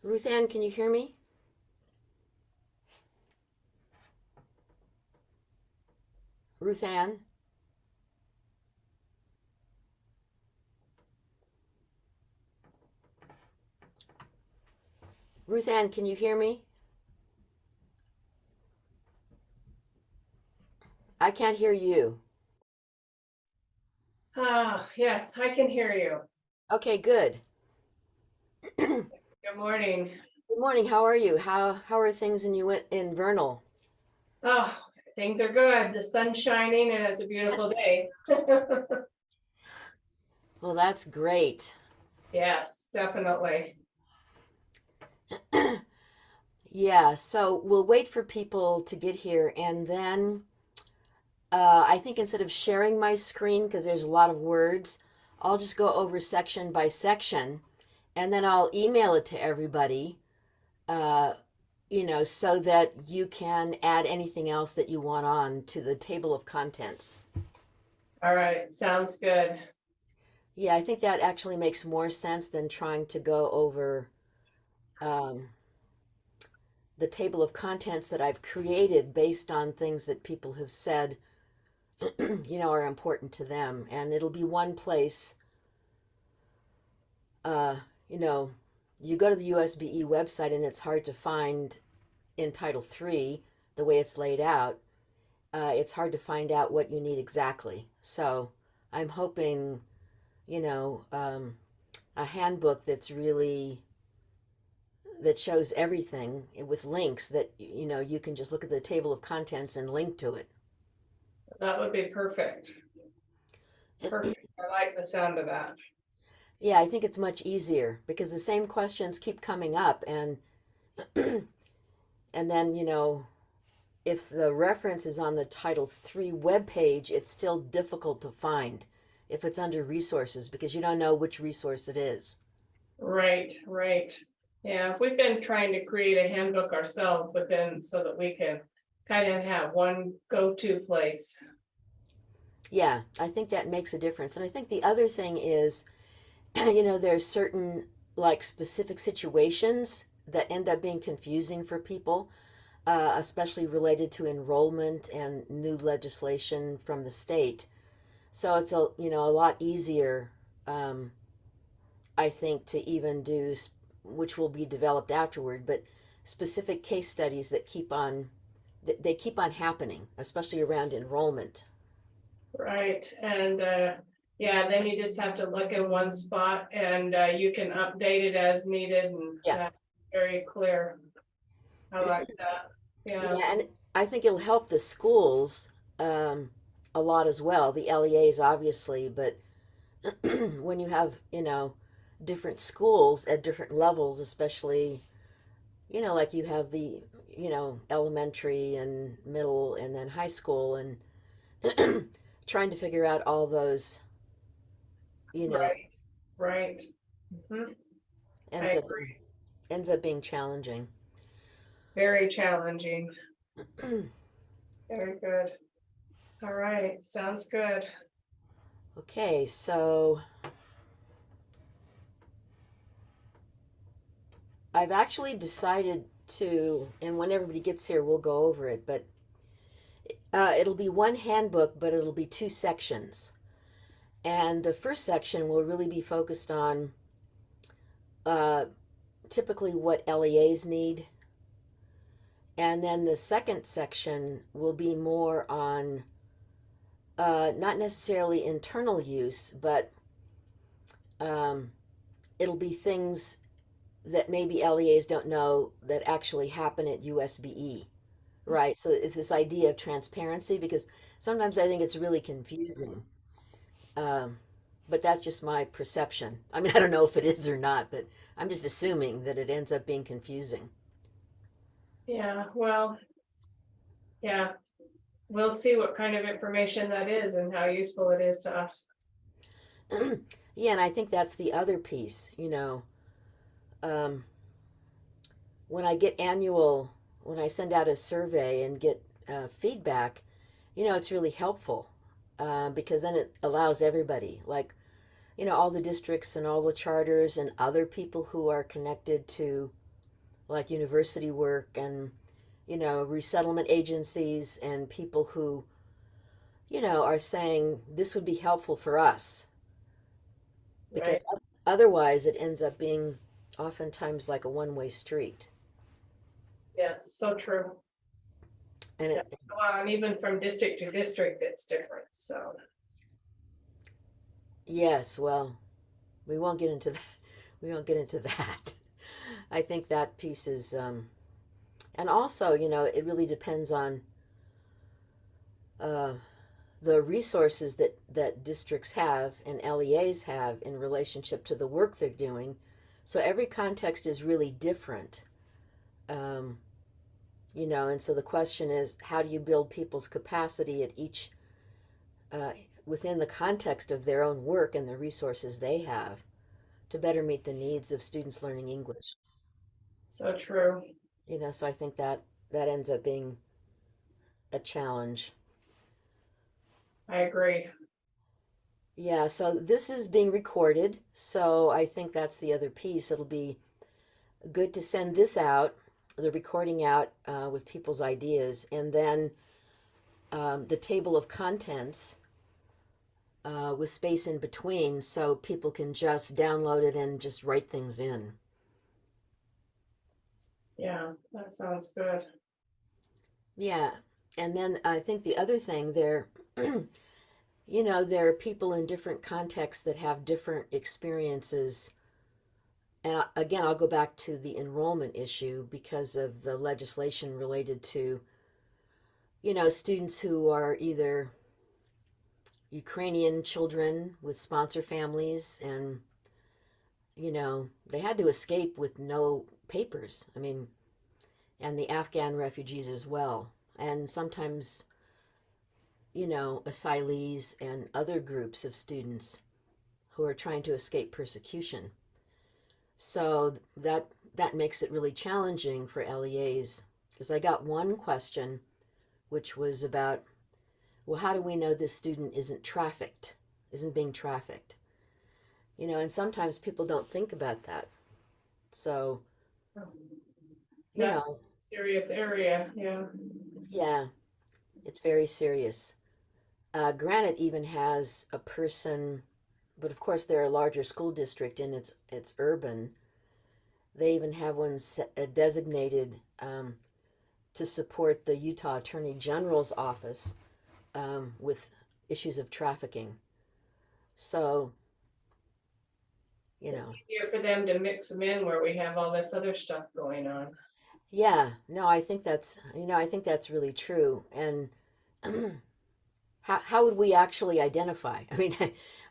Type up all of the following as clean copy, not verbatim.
Ruth Ann, can you hear me? Ruth Ann? Ruth Ann, can you hear me? I can't hear you. Yes, I can hear you. Okay, good. Good Good morning. morning. How are you? How are things in Vernal? Oh, things are good. The sun's shining and it's a beautiful day. Well, that's great. Yes, definitely. Yeah, so we'll wait for people to get here and then I think instead of sharing my screen because there's a lot of words, I'll just go over section by section and then I'll email it to everybody. Uh, so that you can add anything else that you want on to the table of contents. All right, sounds good. Yeah, I think that actually makes more sense than trying to go over um, the table of contents that I've created based on things that people have said, are important to them. And it'll be one place, uh, you know, you go to the USB-E website and it's hard to find in Title 3 the way it's laid out. It's hard to find out what you need exactly. So I'm hoping, you know, um, a handbook that shows everything with links that, you can just look at the table of contents and link to it. That would be perfect. Perfect. I like the sound of that. Yeah, I think it's much easier because the same questions keep coming up and then, if the reference is on the Title 3 webpage, it's still difficult to find if it's under resources because you don't know which resource it is. Right, right. Yeah, we've been trying to create a handbook ourselves within so that we can kind of have one go-to place. Yeah, I think that makes a difference. And I think the other thing is, there's certain like specific situations that end up being confusing for people, especially related to enrollment and new legislation from the state. So it's a lot easier, um, I think, to even do, which will be developed afterward, but specific case studies that they keep on happening, especially around enrollment. Right, and yeah, then you just have to look in one spot and you can update it as needed and Yeah. that's very clear. I like that. Yeah, Yeah, and I think it'll help the schools um, a lot as well. The LEAs, obviously, but when you have, different schools at different levels, especially, like you have the, elementary and middle and then high school, and trying to figure out all those, you know, right, right. Mhm. I ends up agree. ends up being challenging. Very challenging. Very good. All right, sounds good. Okay, so I've actually decided to, and when everybody gets here, we'll go over it, but it'll be one handbook, but it'll be two sections. And the first section will really be focused on uh, typically what LEAs need. And then the second section will be more on not necessarily internal use, but um, it'll be things that maybe LEAs don't know that actually happen at USB-E, right? So it's this idea of transparency because sometimes I think it's really confusing. Um, but that's just my perception. I mean, I don't know if it is or not, but I'm just assuming that it ends up being confusing. Yeah, well, yeah, we'll see what kind of information that is and how useful it is to us. Yeah, and I think that's the other piece, um, when I get when I send out a survey and get feedback, it's really helpful because then it allows everybody, like, all the districts and all the charters and other people who are connected to like university work and, resettlement agencies and people who, are saying this would be helpful for us because right. otherwise it ends up being oftentimes like a one-way street. Yes, so true. And Yeah. it, Well, and even from district to district, it's different, so. yes, well, we won't get into that. We won't get into that. I think that piece is, and also, it really depends on uh, the resources that districts have and LEAs have in relationship to the work they're doing. So every context is really different. Um, and so the question is, how do you build people's capacity at each, uh, within the context of their own work and the resources they have to better meet the needs of students learning English? So true. So I think that ends up being a challenge. I agree. Yeah, so this is being recorded, so I think that's the other piece. It'll be good to send this out, the recording out with people's ideas, and then the table of contents with space in between so people can just download it and just write things in. Yeah, that sounds good. Yeah, and then I think the other thing there, there are people in different contexts that have different experiences. And again, I'll go back to the enrollment issue because of the legislation related to, students who are either Ukrainian children with sponsor families and, they had to escape with no papers. I mean, and the Afghan refugees as well. And sometimes, asylees and other groups of students who are trying to escape persecution. So that makes it really challenging for LEAs because I got one question which was about, well, how do we know this student isn't being trafficked? And sometimes people don't think about that. So, you That's know, a serious area, yeah. yeah, it's very serious. Granite even has a person, but of course they're a larger school district and it's urban. They even have one designated to support the Utah Attorney General's office with issues of trafficking. So, you It's know, easier for them to mix them in where we have all this other stuff going on. yeah, no, I think that's really true. And how would we actually identify? I mean,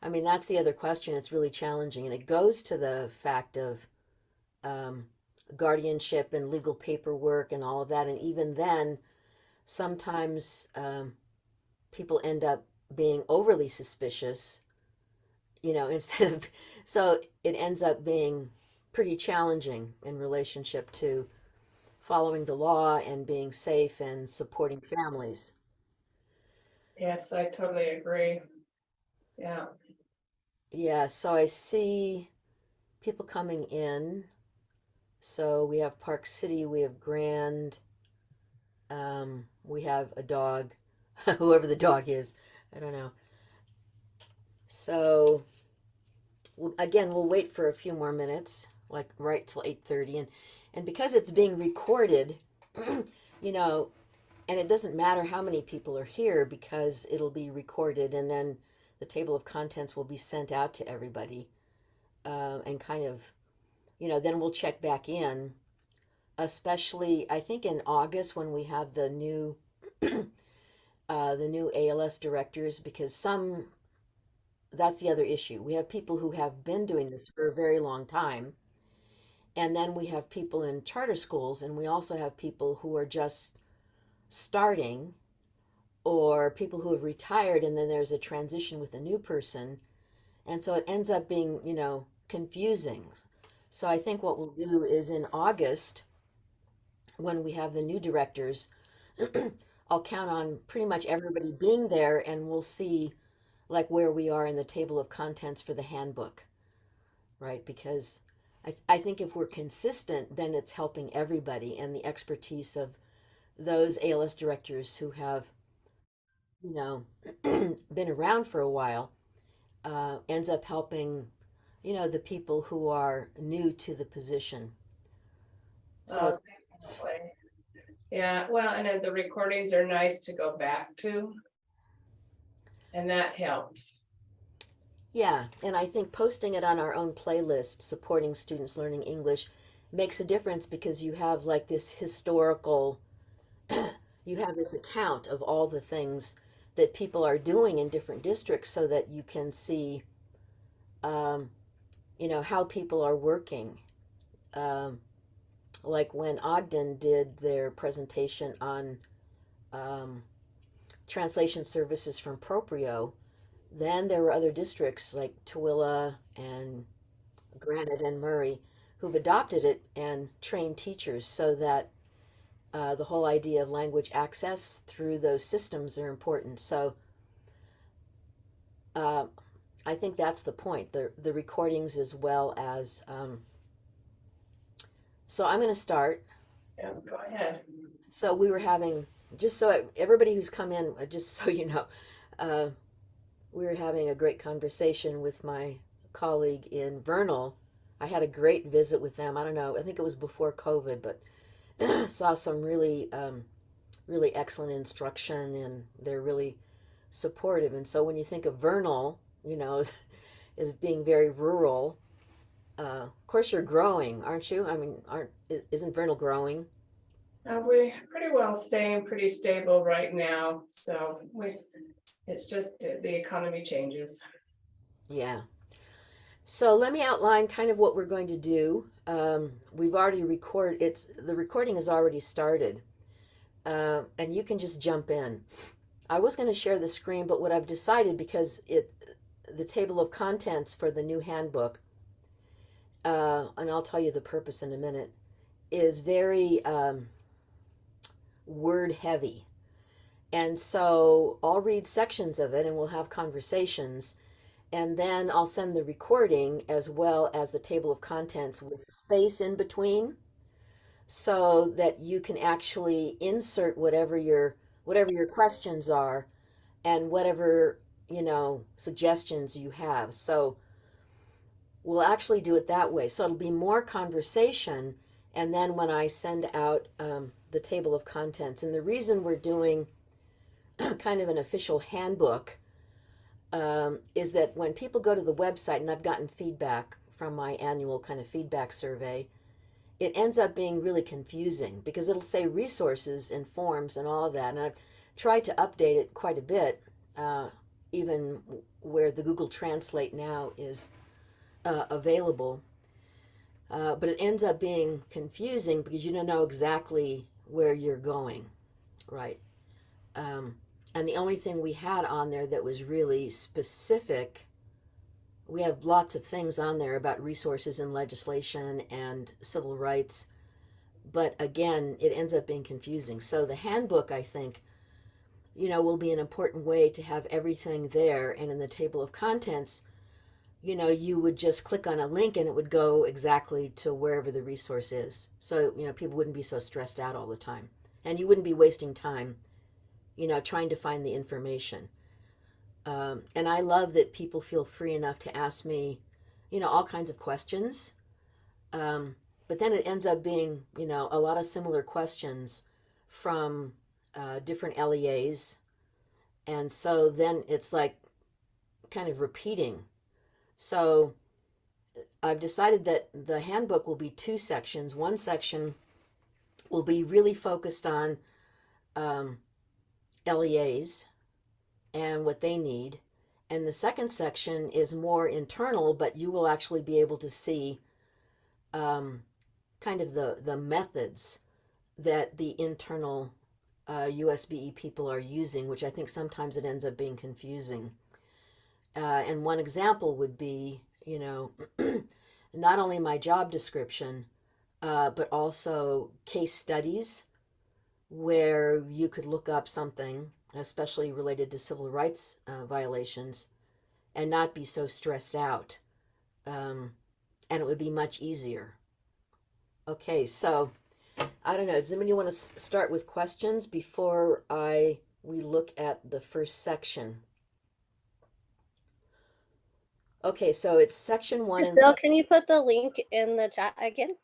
I mean that's the other question. It's really challenging, and it goes to the fact of um, guardianship and legal paperwork and all of that. And even then, sometimes people end up being overly suspicious, instead of, so it ends up being pretty challenging in relationship to following the law and being safe and supporting families. Yes, I totally agree. Yeah, Yeah, so I see people coming in. So we have Park City, we have Grand, we have a dog, whoever the dog is, I don't know. So again, we'll wait for a few more minutes, like right till 8:30, and because it's being recorded, you know, and it doesn't matter how many people are here because it'll be recorded, and then the table of contents will be sent out to everybody, and kind of, then we'll check back in, especially I think in August when we have the new ALS directors, because that's the other issue. We have people who have been doing this for a very long time, and then we have people in charter schools, and we also have people who are just starting, or people who have retired, and then there's a transition with a new person. And so it ends up being, confusing. So I think what we'll do is in August, when we have the new directors, I'll count on pretty much everybody being there, and we'll see like where we are in the table of contents for the handbook, right? Because I think if we're consistent, then it's helping everybody, and the expertise of those ALS directors who have, you know, been around for a while ends up helping, the people who are new to the position. So it's, Definitely. Yeah, well, and then the recordings are nice to go back to, and that helps. yeah, and I think posting it on our own playlist, supporting students learning English, makes a difference because you have like this historical, you have this account of all the things that people are doing in different districts so that you can see, um, how people are working. Um, like when Ogden did their presentation on um, translation services from Proprio, then there were other districts like Tooele and Granite and Murray who've adopted it and trained teachers so that the whole idea of language access through those systems are important. So uh, I think that's the point, the recordings as well as. So I'm going to start. Yeah, go ahead. So we were having, just so everybody who's come in, just so you know, uh, we were having a great conversation with my colleague in Vernal. I had a great visit with them. I don't know, I think it was before COVID, but saw some really excellent instruction, and they're really supportive. And so when you think of Vernal, as being very rural, of course you're growing, aren't you? I mean, isn't Vernal growing? We pretty well staying pretty stable right now, so it's just the economy changes. Yeah. So let me outline kind of what we're going to do. We've already the recording has already started, and you can just jump in. I was going to share the screen, but what I've decided, because the table of contents for the new handbook, and I'll tell you the purpose in a minute, is very word heavy. And so I'll read sections of it and we'll have conversations. And then I'll send the recording as well as the table of contents with space in between so that you can actually insert whatever your questions are and whatever, suggestions you have. So we'll actually do it that way. So it'll be more conversation. And then when I send out the table of contents, and the reason we're doing kind of an official handbook is that when people go to the website, and I've gotten feedback from my annual kind of feedback survey, it ends up being really confusing because it'll say resources and forms and all of that. And I've tried to update it quite a bit, even where the Google Translate now is available. But it ends up being confusing because you don't know exactly where you're going, right? Um, and the only thing we had on there that was really specific, we have lots of things on there about resources and legislation and civil rights, but again, it ends up being confusing. So the handbook, I think, will be an important way to have everything there. And in the table of contents, you would just click on a link and it would go exactly to wherever the resource is. So, people wouldn't be so stressed out all the time. And you wouldn't be wasting time, trying to find the information. And I love that people feel free enough to ask me, all kinds of questions. But then it ends up being, a lot of similar questions from different LEAs. And so then it's like kind of repeating. So I've decided that the handbook will be two sections. One section will be really focused on um, LEAs and what they need. And the second section is more internal, but you will actually be able to see um, kind of the methods that the internal USBE people are using, which I think sometimes it ends up being confusing. And one example would be, not only my job description, but also case studies where you could look up something, especially related to civil rights violations, and not be so stressed out. Um, and it would be much easier. Okay, so I don't know. Does anybody want to start with questions before we look at the first section? Okay, so it's section 1 and Priscilla, can you put the link in the chat again?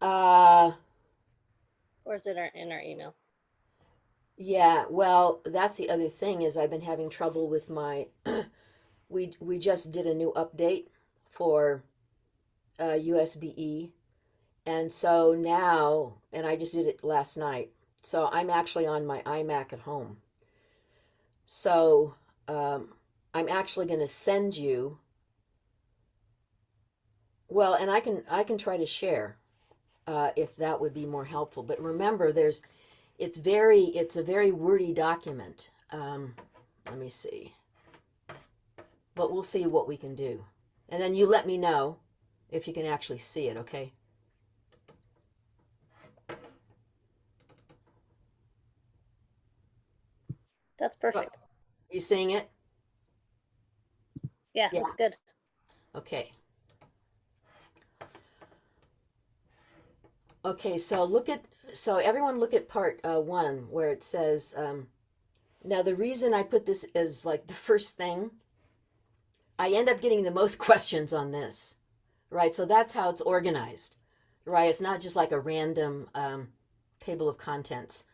Or is it in our email? Yeah, well, that's the other thing is I've been having trouble with my we just did a new update for USB-E, and so now, and I just did it last night. So I'm actually on my iMac at home. So I'm actually going to send you. Well, and I can try to share if that would be more helpful. But remember, it's a very wordy document. Let me see. But we'll see what we can do, and then you let me know if you can actually see it. Okay. That's perfect. Are you seeing it? Yeah, that's good. Okay. Okay, so everyone look at part 1 where it says, now the reason I put this as like the first thing, I end up getting the most questions on this, right? So that's how it's organized, right? It's not just like a random table of contents.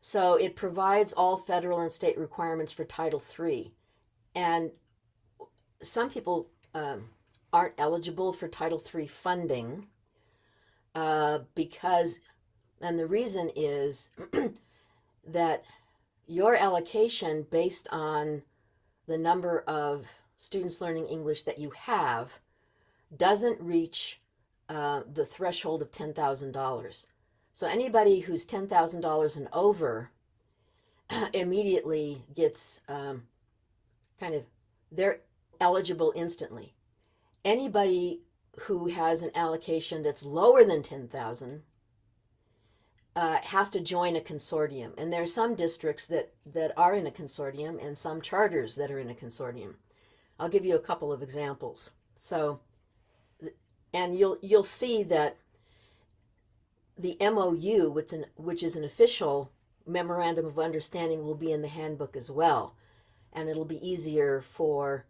So it provides all federal and state requirements for Title III. And some people aren't eligible for Title III funding because, and the reason is that your allocation based on the number of students learning English that you have doesn't reach the threshold of $10,000. So anybody who's $10,000 and over immediately gets kind of, they're eligible instantly. Anybody who has an allocation that's lower than 10,000 has to join a consortium. And there are some districts that are in a consortium and some charters that are in a consortium. I'll give you a couple of examples. So, and you'll see that the MOU, which is an official memorandum of understanding, will be in the handbook as well. And it'll be easier for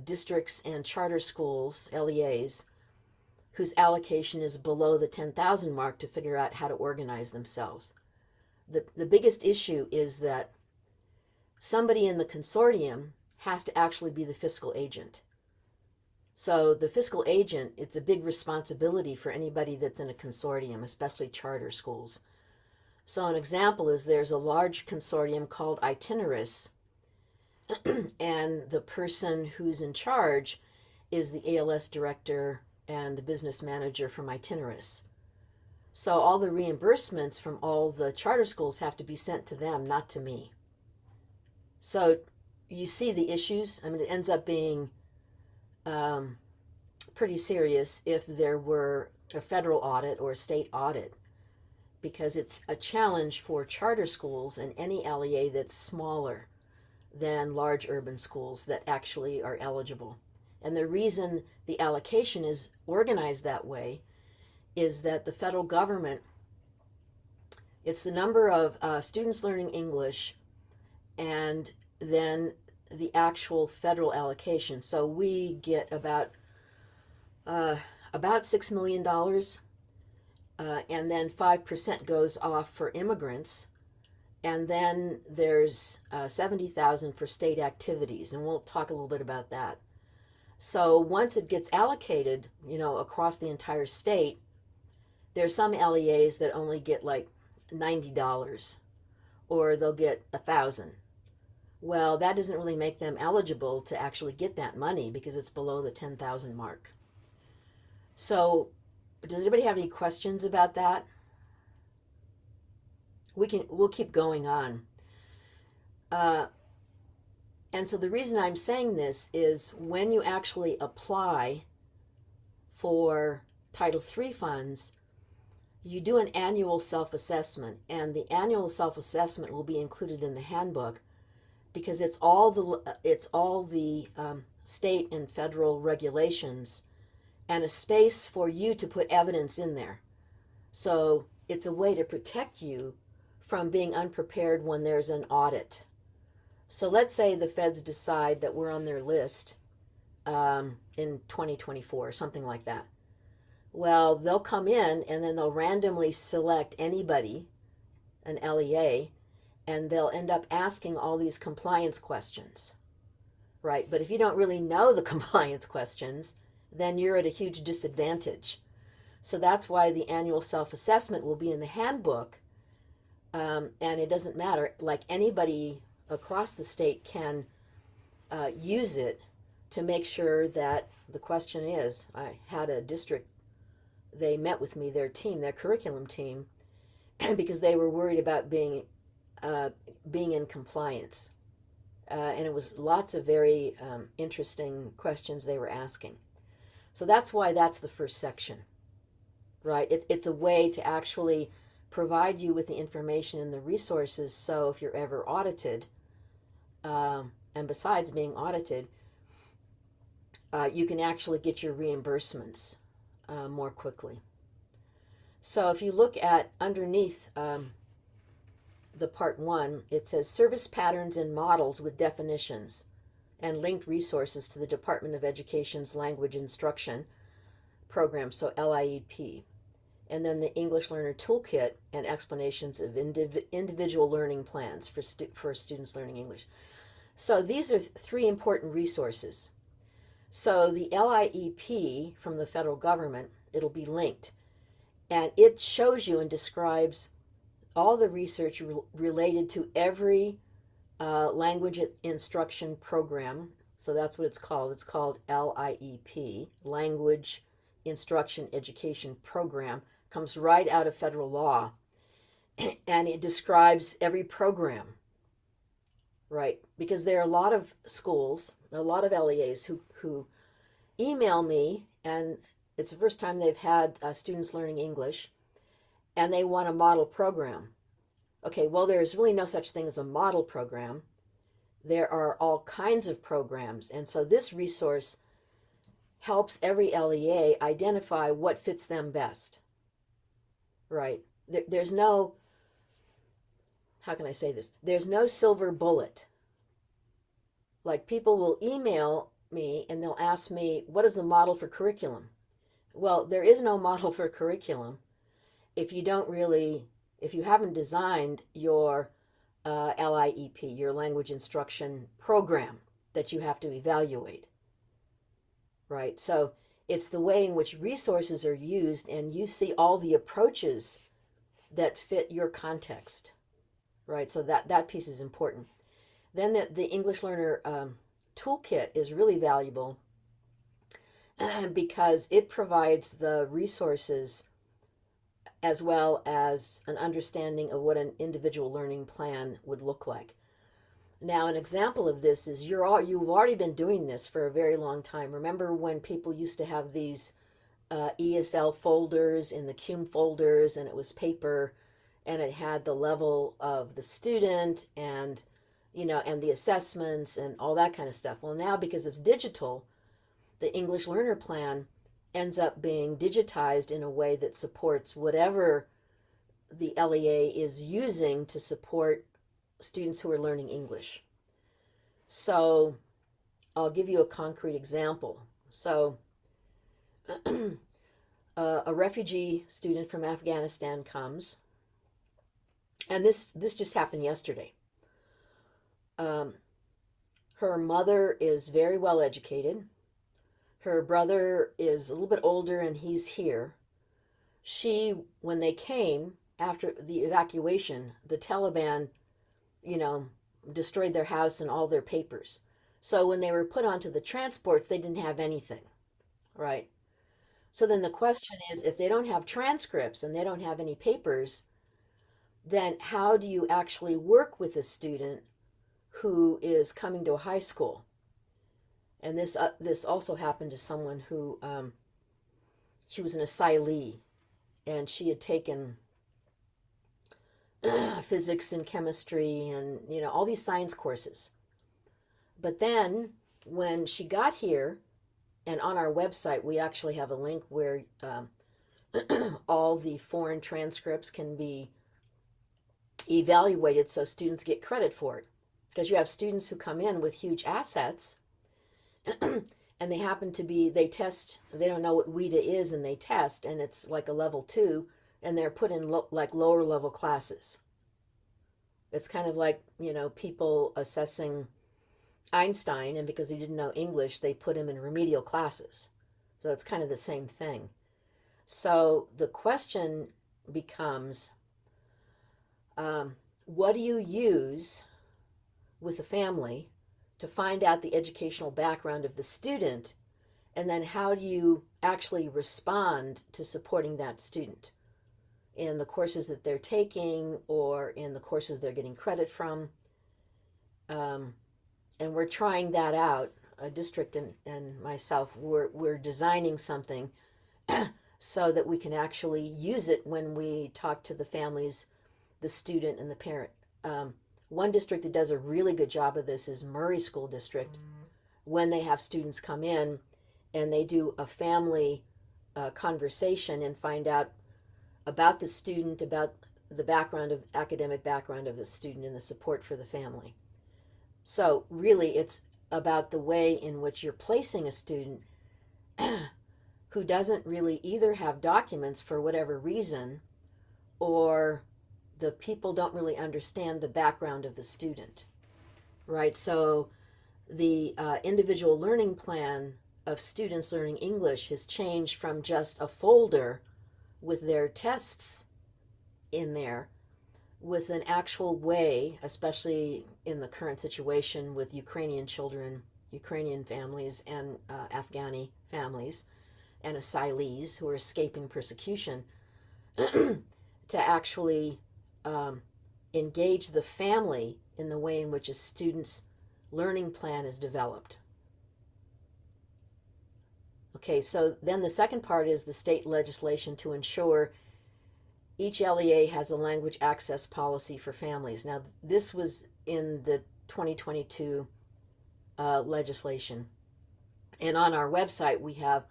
districts and charter schools, LEAs, whose allocation is below the 10,000 mark to figure out how to organize themselves. The biggest issue is that somebody in the consortium has to actually be the fiscal agent. So the fiscal agent, it's a big responsibility for anybody that's in a consortium, especially charter schools. So an example is there's a large consortium called Itineris, and the person who's in charge is the ALS director and the business manager from Itineris. So all the reimbursements from all the charter schools have to be sent to them, not to me. So you see the issues. I mean, it ends up being pretty serious if there were a federal audit or a state audit, because it's a challenge for charter schools and any LEA that's smaller than large urban schools that actually are eligible. And the reason the allocation is organized that way is that the federal government, it's the number of students learning English and then the actual federal allocation. So we get about $6 million, and then 5% goes off for immigrants, and then there's 70,000 for state activities, and we'll talk a little bit about that. So once it gets allocated, across the entire state, there's some LEAs that only get like $90, or they'll get 1,000. Well, that doesn't really make them eligible to actually get that money because it's below the 10,000 mark. So, does anybody have any questions about that? We'll keep going on. And so the reason I'm saying this is when you actually apply for Title III funds, you do an annual self-assessment, and the annual self-assessment will be included in the handbook. because it's all the state and federal regulations and a space for you to put evidence in there. So it's a way to protect you from being unprepared when there's an audit. So let's say the feds decide that we're on their list in 2024 or something like that. Well, they'll come in and then they'll randomly select anybody, an LEA, and they'll end up asking all these compliance questions, right? But if you don't really know the compliance questions, then you're at a huge disadvantage. So that's why the annual self-assessment will be in the handbook, and it doesn't matter. Like anybody across the state can use it to make sure that the question is, I had a district, they met with me, their team, their curriculum team, because they were worried about being in compliance. And it was lots of very interesting questions they were asking. So that's why that's the first section, right? It's a way to actually provide you with the information and the resources so if you're ever audited, and besides being audited, you can actually get your reimbursements more quickly. So if you look at underneath the part 1, it says service patterns and models with definitions and linked resources to the Department of Education's language instruction program, so LIEP. And then the English Learner Toolkit and explanations of individual learning plans for students learning English. So these are 3 important resources. So the LIEP from the federal government, it'll be linked. And it shows you and describes all the research related to every language instruction program. So that's what it's called. It's called LIEP, Language Instruction Education Program. Comes right out of federal law. And it describes every program, right? Because there are a lot of schools, a lot of LEAs who email me, and it's the first time they've had students learning English, and they want a model program. Okay, well, there's really no such thing as a model program. There are all kinds of programs, and so this resource helps every LEA identify what fits them best, right? There's no, how can I say this? There's no silver bullet. Like people will email me and they'll ask me, what is the model for curriculum? Well, there is no model for curriculum if you haven't designed your LIEP, your language instruction program that you have to evaluate, right? So it's the way in which resources are used, and you see all the approaches that fit your context, right? So that piece is important. Then the English Learner Toolkit is really valuable because it provides the resources as well as an understanding of what an individual learning plan would look like. Now, an example of this is you've already been doing this for a very long time. Remember when people used to have these ESL folders in the CUME folders, and it was paper, and it had the level of the student and and the assessments and all that kind of stuff. Well, now because it's digital, the English Learner Plan ends up being digitized in a way that supports whatever the LEA is using to support students who are learning English. So I'll give you a concrete example. So a refugee student from Afghanistan comes, and this just happened yesterday. Her mother is very well educated. Her brother is a little bit older and he's here. When they came after the evacuation, the Taliban, destroyed their house and all their papers. So when they were put onto the transports, they didn't have anything, right? So then the question is, if they don't have transcripts and they don't have any papers, then how do you actually work with a student who is coming to a high school? And this also happened to someone who, she was an asylee, and she had taken physics and chemistry and all these science courses. But then when she got here, and on our website, we actually have a link where all the foreign transcripts can be evaluated so students get credit for it. Because you have students who come in with huge assets and they happen to be, they test, they don't know what WIDA is and they test, and it's like a level 2, and they're put in like lower level classes. It's kind of like, people assessing Einstein, and because he didn't know English, they put him in remedial classes. So it's kind of the same thing. So the question becomes, what do you use with the family to find out the educational background of the student, and then how do you actually respond to supporting that student in the courses that they're taking or in the courses they're getting credit from? And we're trying that out. A district and myself, we're designing something so that we can actually use it when we talk to the families, the student, and the parent. One district that does a really good job of this is Murray School District. When they have students come in and they do a family conversation and find out about the student, about the academic background of the student, and the support for the family. So really, it's about the way in which you're placing a student who doesn't really either have documents for whatever reason, or the people don't really understand the background of the student, right? So the individual learning plan of students learning English has changed from just a folder with their tests in there, with an actual way, especially in the current situation with Ukrainian children, Ukrainian families, and Afghani families, and asylees who are escaping persecution, to actually engage the family in the way in which a student's learning plan is developed. Okay, so then the second part is the state legislation to ensure each LEA has a language access policy for families. Now, this was in the 2022 legislation. And on our website, we have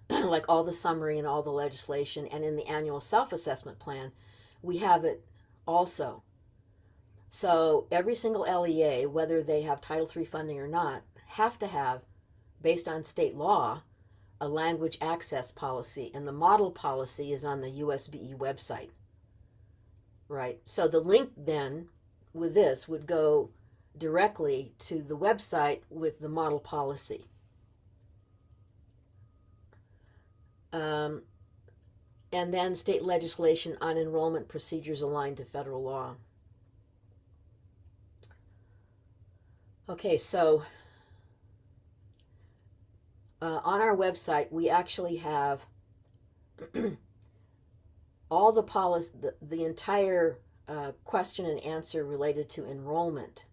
like all the summary and all the legislation, and in the annual self-assessment plan, we have it also. So every single LEA, whether they have Title III funding or not, have to have, based on state law, a language access policy, and the model policy is on the USBE website. Right. So the link then with this would go directly to the website with the model policy. And then state legislation on enrollment procedures aligned to federal law. Okay, so on our website, we actually have all the policy, the entire question and answer related to enrollment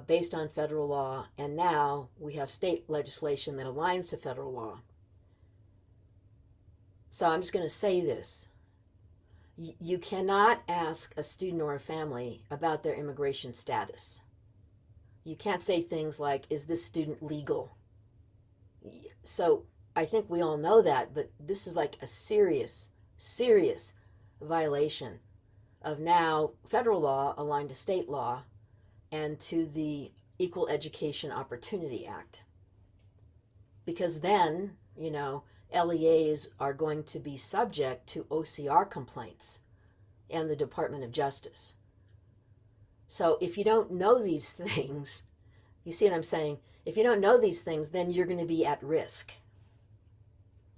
based on federal law, and now we have state legislation that aligns to federal law. So I'm just going to say this. You cannot ask a student or a family about their immigration status. You can't say things like, is this student legal? So I think we all know that, but this is like a serious violation of now federal law aligned to state law and to the Equal Education Opportunity Act. Because then, LEAs are going to be subject to OCR complaints and the Department of Justice. So if you don't know these things, you see what I'm saying? If you don't know these things, then you're going to be at risk.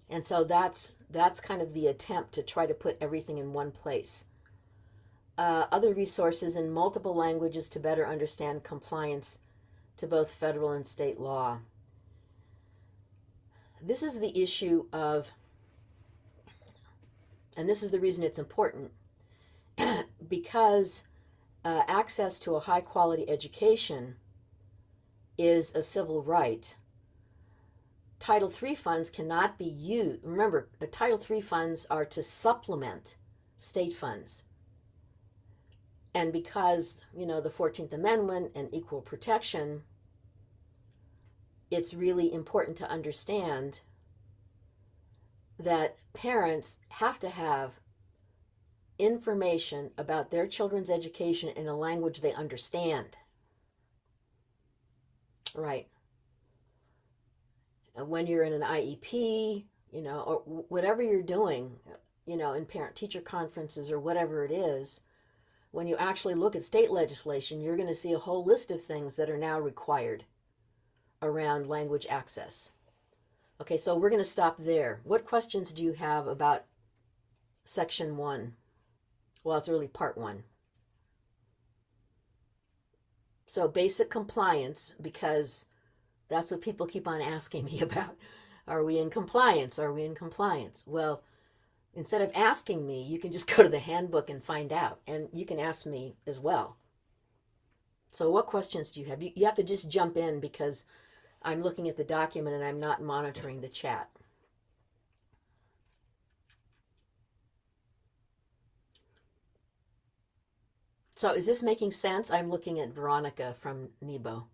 And so that's kind of the attempt to try to put everything in one place. Other resources in multiple languages to better understand compliance to both federal and state law. This is the issue of, and this is the reason it's important, because access to a high quality education is a civil right. Title III funds cannot be used. Remember, the Title III funds are to supplement state funds. And because, the 14th Amendment and equal protection, it's really important to understand that parents have to have information about their children's education in a language they understand. Right. When you're in an IEP, or whatever you're doing, in parent teacher conferences or whatever it is, when you actually look at state legislation, you're going to see a whole list of things that are now required around language access. Okay, so we're going to stop there. What questions do you have about section 1? Well, it's really part 1. So basic compliance, because that's what people keep on asking me about. Are we in compliance? Are we in compliance? Well, instead of asking me, you can just go to the handbook and find out. And you can ask me as well. So what questions do you have? You have to just jump in because I'm looking at the document and I'm not monitoring the chat. So is this making sense? I'm looking at Veronica from Nebo.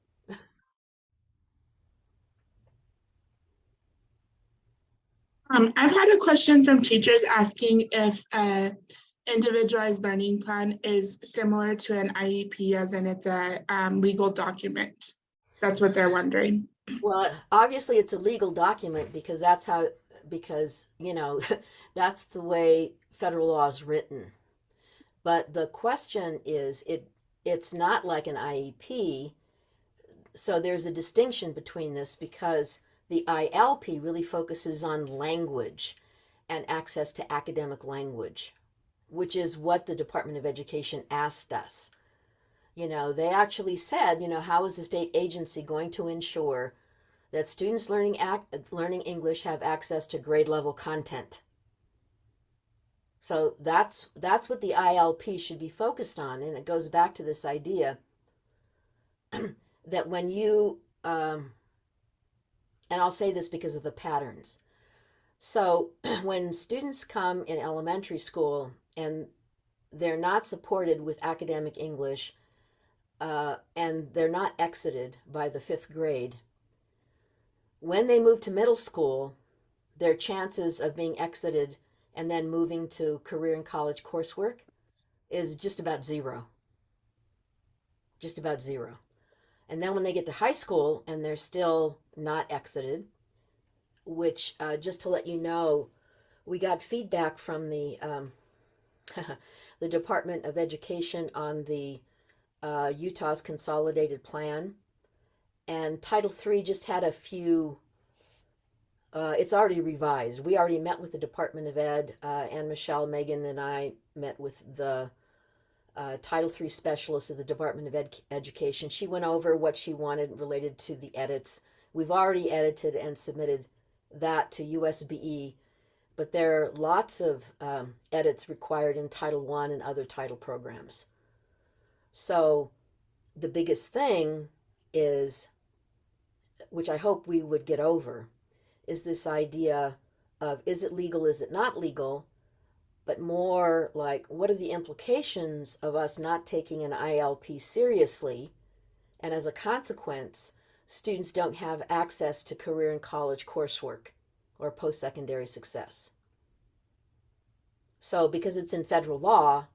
I've had a question from teachers asking if individualized learning plan is similar to an IEP, as in it's a legal document. That's what they're wondering. Well, obviously it's a legal document because that's that's the way federal law is written. But the question is, it's not like an IEP. So there's a distinction between this because the ILP really focuses on language and access to academic language, which is what the Department of Education asked us. They actually said, how is the state agency going to ensure that students learning English have access to grade level content? So that's what the ILP should be focused on, and it goes back to this idea that when you and I'll say this because of the patterns. So when students come in elementary school and they're not supported with academic English and they're not exited by the 5th grade, when they move to middle school, their chances of being exited and then moving to career and college coursework is just about zero. Just about zero. And then when they get to high school and they're still not exited, which just to let you know, we got feedback from the the Department of Education on the Utah's consolidated plan, and Title III just had a few. It's already revised. We already met with the Department of Ed, and Michelle, Megan, and I met with the Title III specialist of the Department of Education. She went over what she wanted related to the edits. We've already edited and submitted that to USBE, but there are lots of edits required in Title I and other title programs. So the biggest thing is, which I hope we would get over, is this idea of is it legal, is it not legal, but more like what are the implications of us not taking an ILP seriously, and as a consequence, students don't have access to career and college coursework or post-secondary success. So because it's in federal law,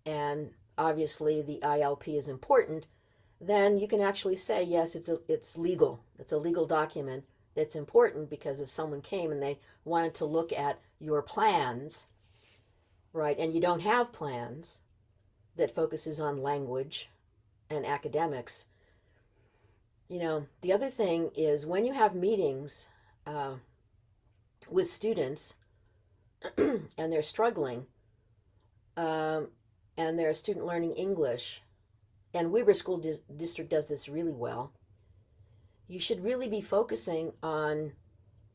and obviously the ILP is important, then you can actually say, yes, it's legal. It's a legal document that's important because if someone came and they wanted to look at your plans, right, and you don't have plans that focuses on language and academics. The other thing is when you have meetings with students and they're struggling and they're a student learning English, and Weber School District does this really well, you should really be focusing on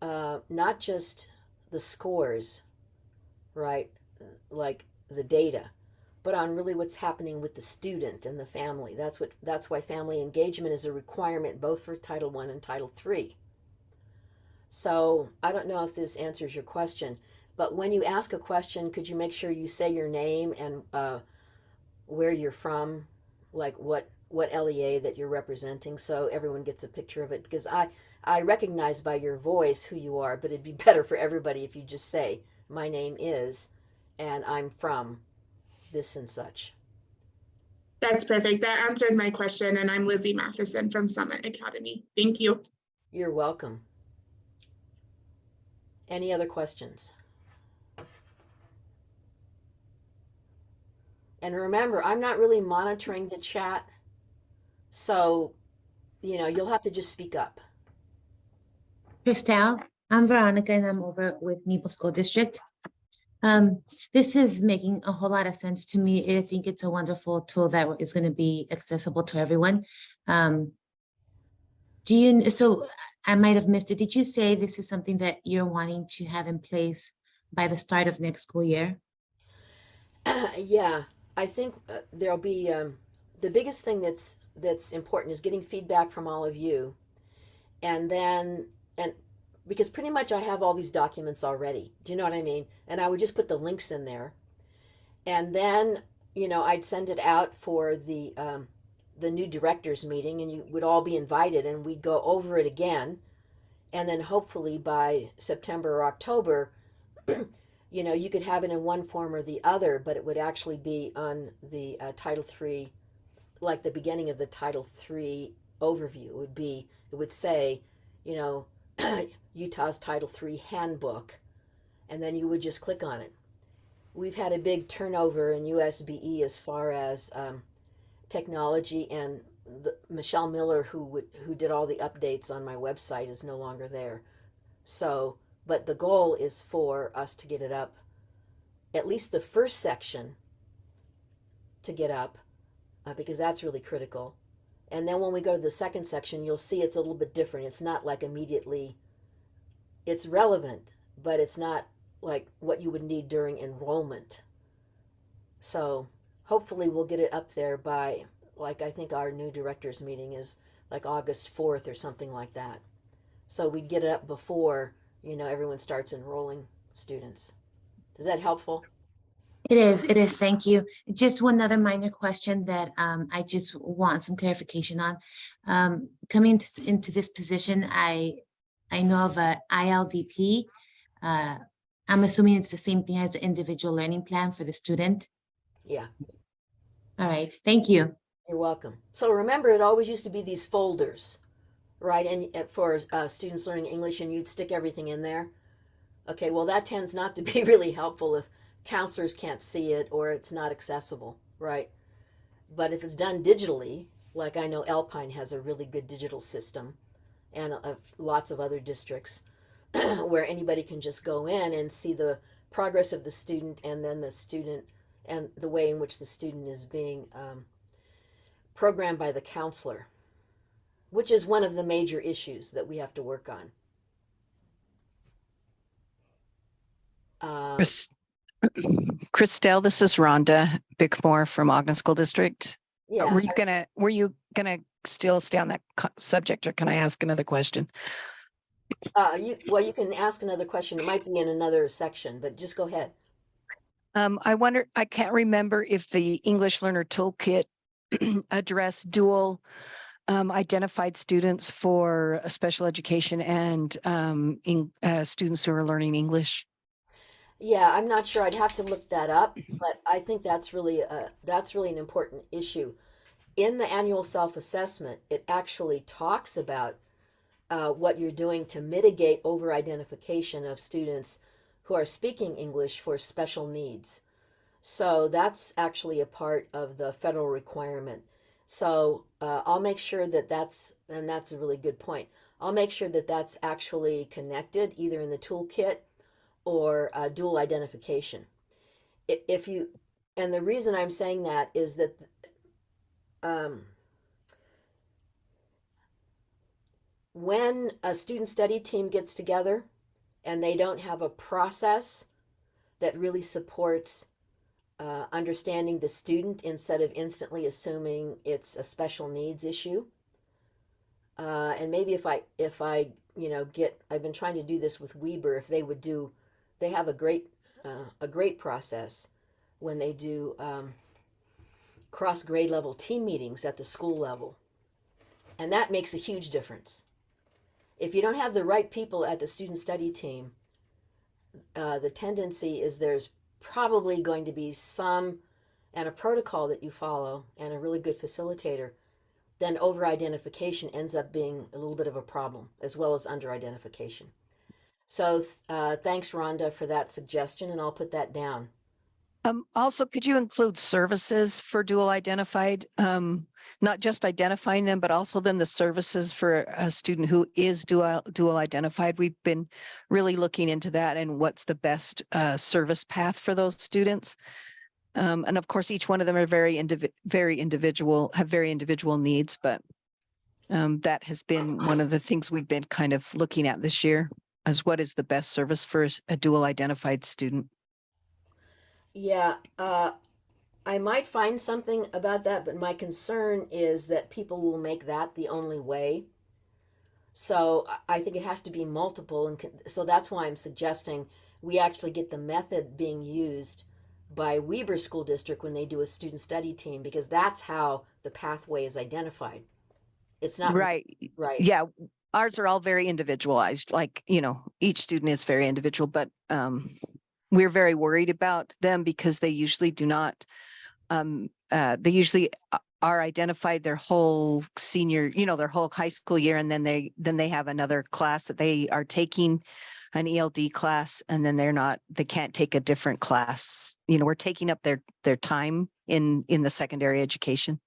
not just the scores, right, like the data, but on really what's happening with the student and the family. That's why family engagement is a requirement both for Title I and Title III. So I don't know if this answers your question, but when you ask a question, could you make sure you say your name and where you're from, like what LEA that you're representing, so everyone gets a picture of it, because I I recognize by your voice who you are, but it'd be better for everybody if you just say, my name is, and I'm from this and such. That's perfect. That answered my question, and I'm Lizzie Matheson from Summit Academy. Thank you. You're welcome. Any other questions? And remember, I'm not really monitoring the chat, so, you'll have to just speak up. Christelle, I'm Veronica and I'm over with Nebo School District. This is making a whole lot of sense to me. I think it's a wonderful tool that is going to be accessible to everyone. So I might have missed it. Did you say this is something that you're wanting to have in place by the start of next school year? Yeah, I think there'll be the biggest thing that's important is getting feedback from all of you, and because pretty much I have all these documents already. Do you know what I mean? And I would just put the links in there, and then I'd send it out for the new directors meeting, and you would all be invited, and we'd go over it again, and then hopefully by September or October, you could have it in one form or the other, but it would actually be on the Title III, like the beginning of the Title III overview. It would say, Utah's Title III handbook, and then you would just click on it. We've had a big turnover in USBE as far as technology, and Michelle Miller, who did all the updates on my website, is no longer there. So, but the goal is for us to get it up, at least the first section to get up, because that's really critical. And then when we go to the second section, you'll see it's a little bit different. It's not like immediately, it's relevant, but it's not like what you would need during enrollment. So hopefully we'll get it up there by, like, I think our new directors meeting is like August 4th or something like that. So we'd get it up before, everyone starts enrolling students. Is that helpful? It is. Thank you. Just one other minor question that I just want some clarification on. Coming into this position, I know of a ILDP. I'm assuming it's the same thing as the individual learning plan for the student. Yeah. All right. Thank you. You're welcome. So remember, it always used to be these folders, right? And for students learning English, and you'd stick everything in there. Okay, well, that tends not to be really helpful if counselors can't see it or it's not accessible, right? But if it's done digitally, like I know Alpine has a really good digital system, and lots of other districts where anybody can just go in and see the progress of the student, and then the student and the way in which the student is being programmed by the counselor, which is one of the major issues that we have to work on. Christelle, this is Rhonda Bickmore from Ogden School District. Yeah. Were you gonna still stay on that subject, or can I ask another question? You can ask another question. It might be in another section, but just go ahead. I can't remember if the English Learner Toolkit addressed dual identified students for special education and students who are learning English. Yeah, I'm not sure. I'd have to look that up, but I think that's really an important issue. In the annual self-assessment, it actually talks about what you're doing to mitigate over-identification of students who are speaking English for special needs. So that's actually a part of the federal requirement. So I'll make sure that's a really good point. I'll make sure that that's actually connected either in the toolkit or dual identification. And the reason I'm saying that is that when a student study team gets together and they don't have a process that really supports understanding the student instead of instantly assuming it's a special needs issue, and maybe if I I've been trying to do this with Weber, if they have a great process when they do cross grade level team meetings at the school level, and that makes a huge difference. if you don't have the right people at the student study team, the tendency is there's probably going to be some, and a protocol that you follow and a really good facilitator, then over identification ends up being a little bit of a problem as well as under identification. So thanks, Rhonda, for that suggestion, and I'll put that down. Also, could you include services for dual identified? Not just identifying them, but also then the services for a student who is dual identified. We've been really looking into that and what's the best service path for those students. And of course, each one of them are very individual, have very individual needs, but that has been one of the things we've been kind of looking at this year, as what is the best service for a dual identified student. Yeah, I might find something about that, but my concern is that people will make that the only way. So I think it has to be multiple, and so that's why I'm suggesting we actually get the method being used by Weber School District when they do a student study team, because that's how the pathway is identified. It's not Right. right. Yeah. Ours are all very individualized. Like, each student is very individual, but we're very worried about them because they usually do not, they usually are identified their whole senior, their whole high school year. And then they have another class that they are taking, an ELD class, and then they can't take a different class. We're taking up their time in the secondary education.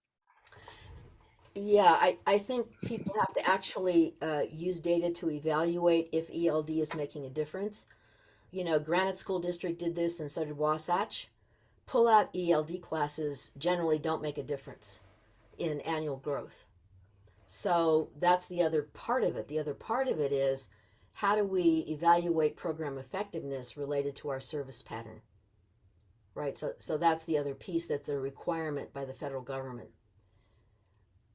Yeah, I think people have to actually use data to evaluate if ELD is making a difference. Granite School District did this, and so did Wasatch. Pull-out ELD classes generally don't make a difference in annual growth. So that's the other part of it. The other part of it is, how do we evaluate program effectiveness related to our service pattern? Right, so that's the other piece that's a requirement by the federal government.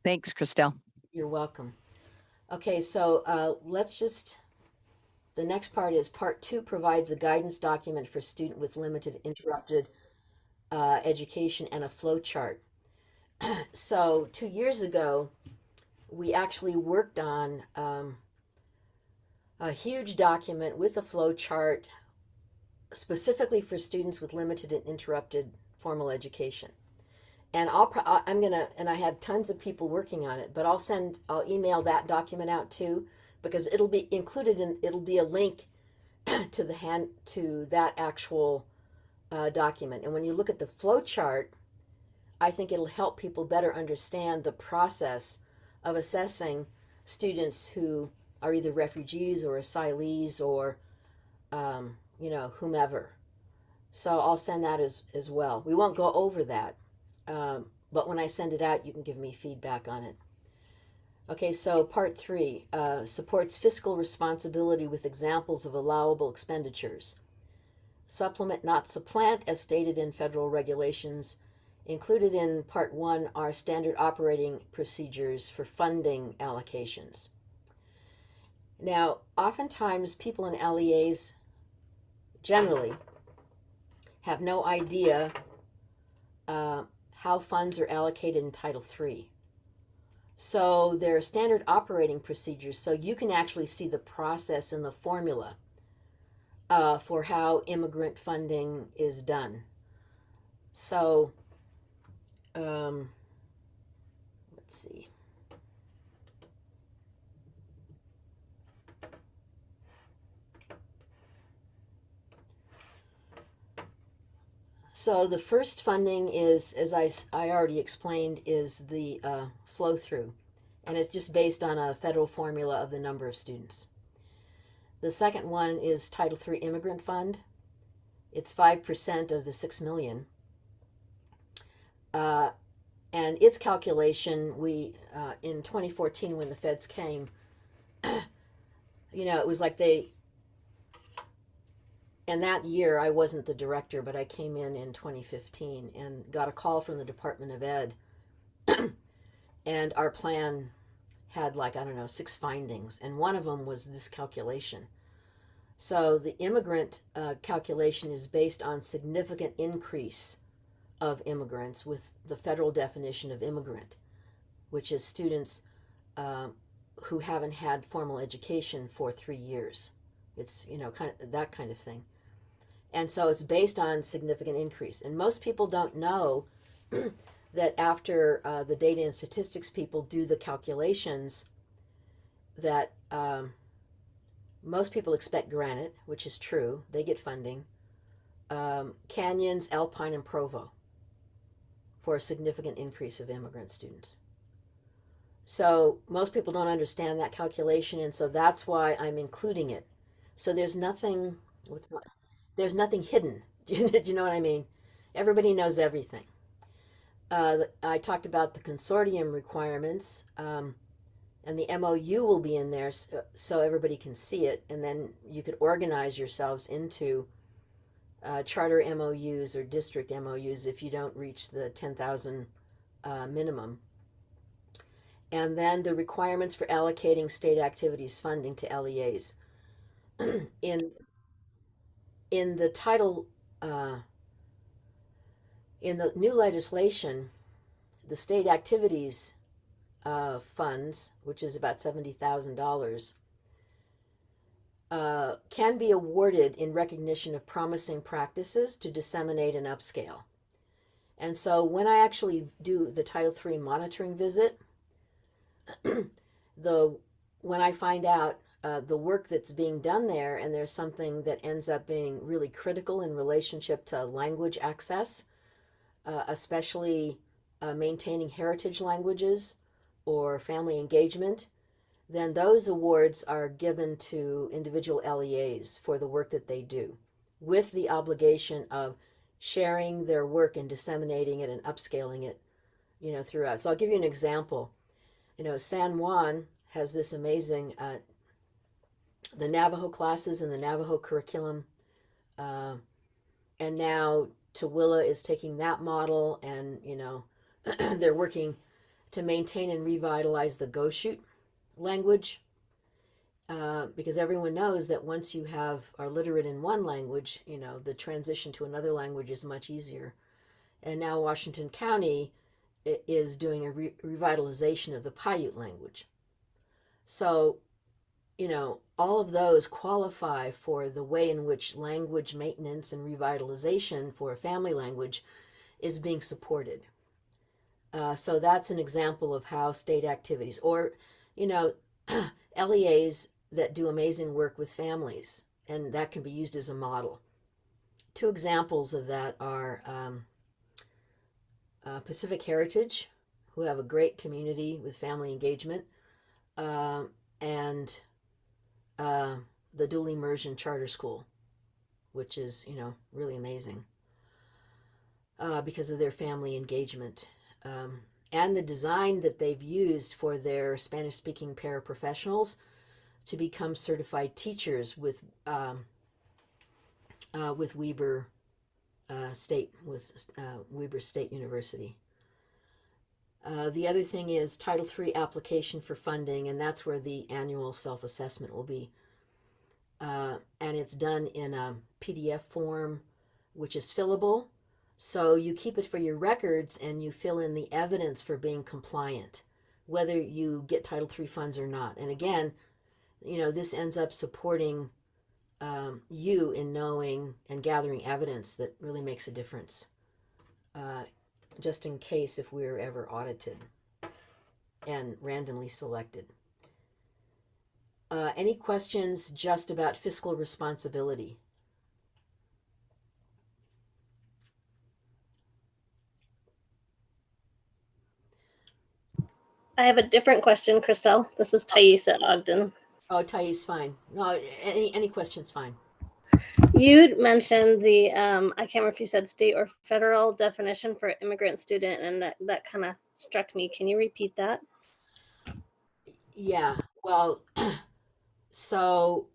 Thanks, Christelle. You're welcome. Okay, so the next part is part 2 provides a guidance document for student with limited interrupted education and a flow chart. So 2 years ago, we actually worked on a huge document with a flow chart specifically for students with limited and interrupted formal education. And I had tons of people working on it, but I'll email that document out too, because it'll be it'll be a link to that actual document. And when you look at the flow chart, I think it'll help people better understand the process of assessing students who are either refugees or asylees or, whomever. So I'll send that as well. We won't go over that. But when I send it out, you can give me feedback on it. Okay, so part 3 supports fiscal responsibility with examples of allowable expenditures. Supplement, not supplant, as stated in federal regulations. Included in part 1 are standard operating procedures for funding allocations. Now, oftentimes people in LEAs generally have no idea how funds are allocated in Title III. So there are standard operating procedures, so you can actually see the process and the formula for how immigrant funding is done. So, let's see. So the first funding is, as I already explained, is the flow through, and it's just based on a federal formula of the number of students. The second one is Title III Immigrant Fund. It's 5% of the 6 million. And its calculation, we in 2014 when the feds came, it was like and that year I wasn't the director, but I came in 2015 and got a call from the Department of Ed. And our plan had 6 findings, and one of them was this calculation. So the immigrant calculation is based on significant increase of immigrants with the federal definition of immigrant, which is students who haven't had formal education for 3 years. It's, kind of that kind of thing. And so it's based on significant increase. And most people don't know that after the data and statistics people do the calculations, that most people expect granite, which is true. They get funding. Canyons, Alpine, and Provo for a significant increase of immigrant students. So most people don't understand that calculation, and so that's why I'm including it. So there's nothing, there's nothing hidden. Do you know what I mean? Everybody knows everything. I talked about the consortium requirements, and the MOU will be in there so everybody can see it, and then you could organize yourselves into charter MOUs or district MOUs if you don't reach the 10,000 minimum. And then the requirements for allocating state activities funding to LEAs. in the title, in the new legislation, the state activities funds, which is about $70,000, can be awarded in recognition of promising practices to disseminate and upscale. And so when I actually do the Title III monitoring visit, when I find out the work that's being done there, and there's something that ends up being really critical in relationship to language access, especially maintaining heritage languages or family engagement, then those awards are given to individual LEAs for the work that they do, with the obligation of sharing their work and disseminating it and upscaling it, throughout. So I'll give you an example. San Juan has this amazing, the Navajo classes and the Navajo curriculum, and now Tooele is taking that model, and they're working to maintain and revitalize the Goshute language, because everyone knows that once you are literate in one language, the transition to another language is much easier. And now Washington County is doing a revitalization of the Paiute language. So, all of those qualify for the way in which language maintenance and revitalization for a family language is being supported. So that's an example of how state activities, or, LEAs that do amazing work with families, and that can be used as a model. Two examples of that are Pacific Heritage, who have a great community with family engagement, and the dual immersion charter school, which is, really amazing because of their family engagement. And the design that they've used for their Spanish-speaking paraprofessionals to become certified teachers with Weber Weber State University. The other thing is Title III application for funding, and that's where the annual self-assessment will be. And it's done in a PDF form, which is fillable. So you keep it for your records, and you fill in the evidence for being compliant, whether you get Title III funds or not. And again, this ends up supporting you in knowing and gathering evidence that really makes a difference, just in case if we're ever audited and randomly selected. Any questions just about fiscal responsibility? I have a different question, Christelle. This is Thais at Ogden. Oh, Thais, fine. No, any questions, fine. You'd mentioned the, I can't remember if you said state or federal definition for immigrant student, and that kind of struck me. Can you repeat that? Yeah, well, so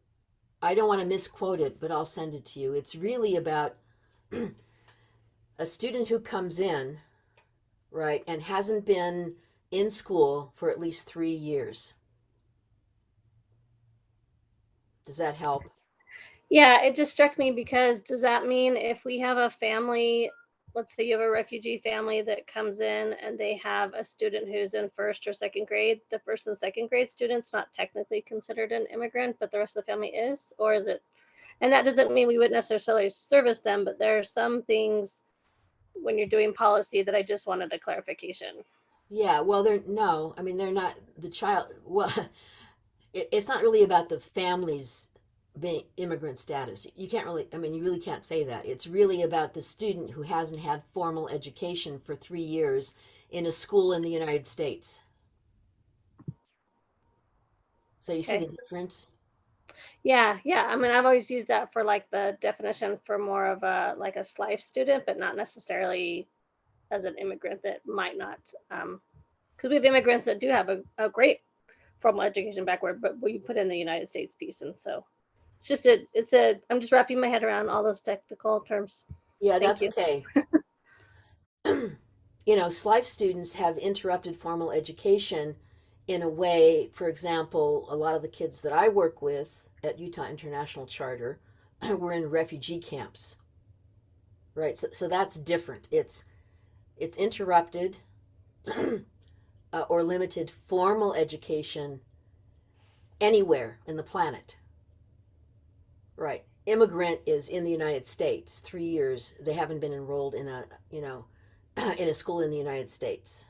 I don't want to misquote it, but I'll send it to you. It's really about a student who comes in, right, and hasn't been in school for at least 3 years. Does that help? Yeah, it just struck me because does that mean if we have a family let's say you have a refugee family that comes in and they have a student who's in first or second grade, the first and second grade student's not technically considered an immigrant, but the rest of the family is, or is it? And that doesn't mean we wouldn't necessarily service them, but there are some things when you're doing policy that I just wanted a clarification. Yeah, well, they're no, I mean, they're not the child. Well, it's not really about the family's being immigrant status. You can't really, I mean, you really can't say that. It's really about the student who hasn't had formal education for 3 years in a school in the United States. So you see Okay. the difference? Yeah, yeah. I mean, I've always used that for like the definition for more of a like a SLIFE student, but not necessarily as an immigrant that might not. Because we have immigrants that do have a great formal education backward, but we put in the United States piece, and so I'm just wrapping my head around all those technical terms. Yeah, Thank that's you. okay. You know, SLIFE students have interrupted formal education in a way, for example, a lot of the kids that I work with at Utah International Charter were in refugee camps, right? So that's different. It's interrupted or limited formal education anywhere in the planet, right? Immigrant is in the United States, 3 years. They haven't been enrolled in a, in a school in the United States.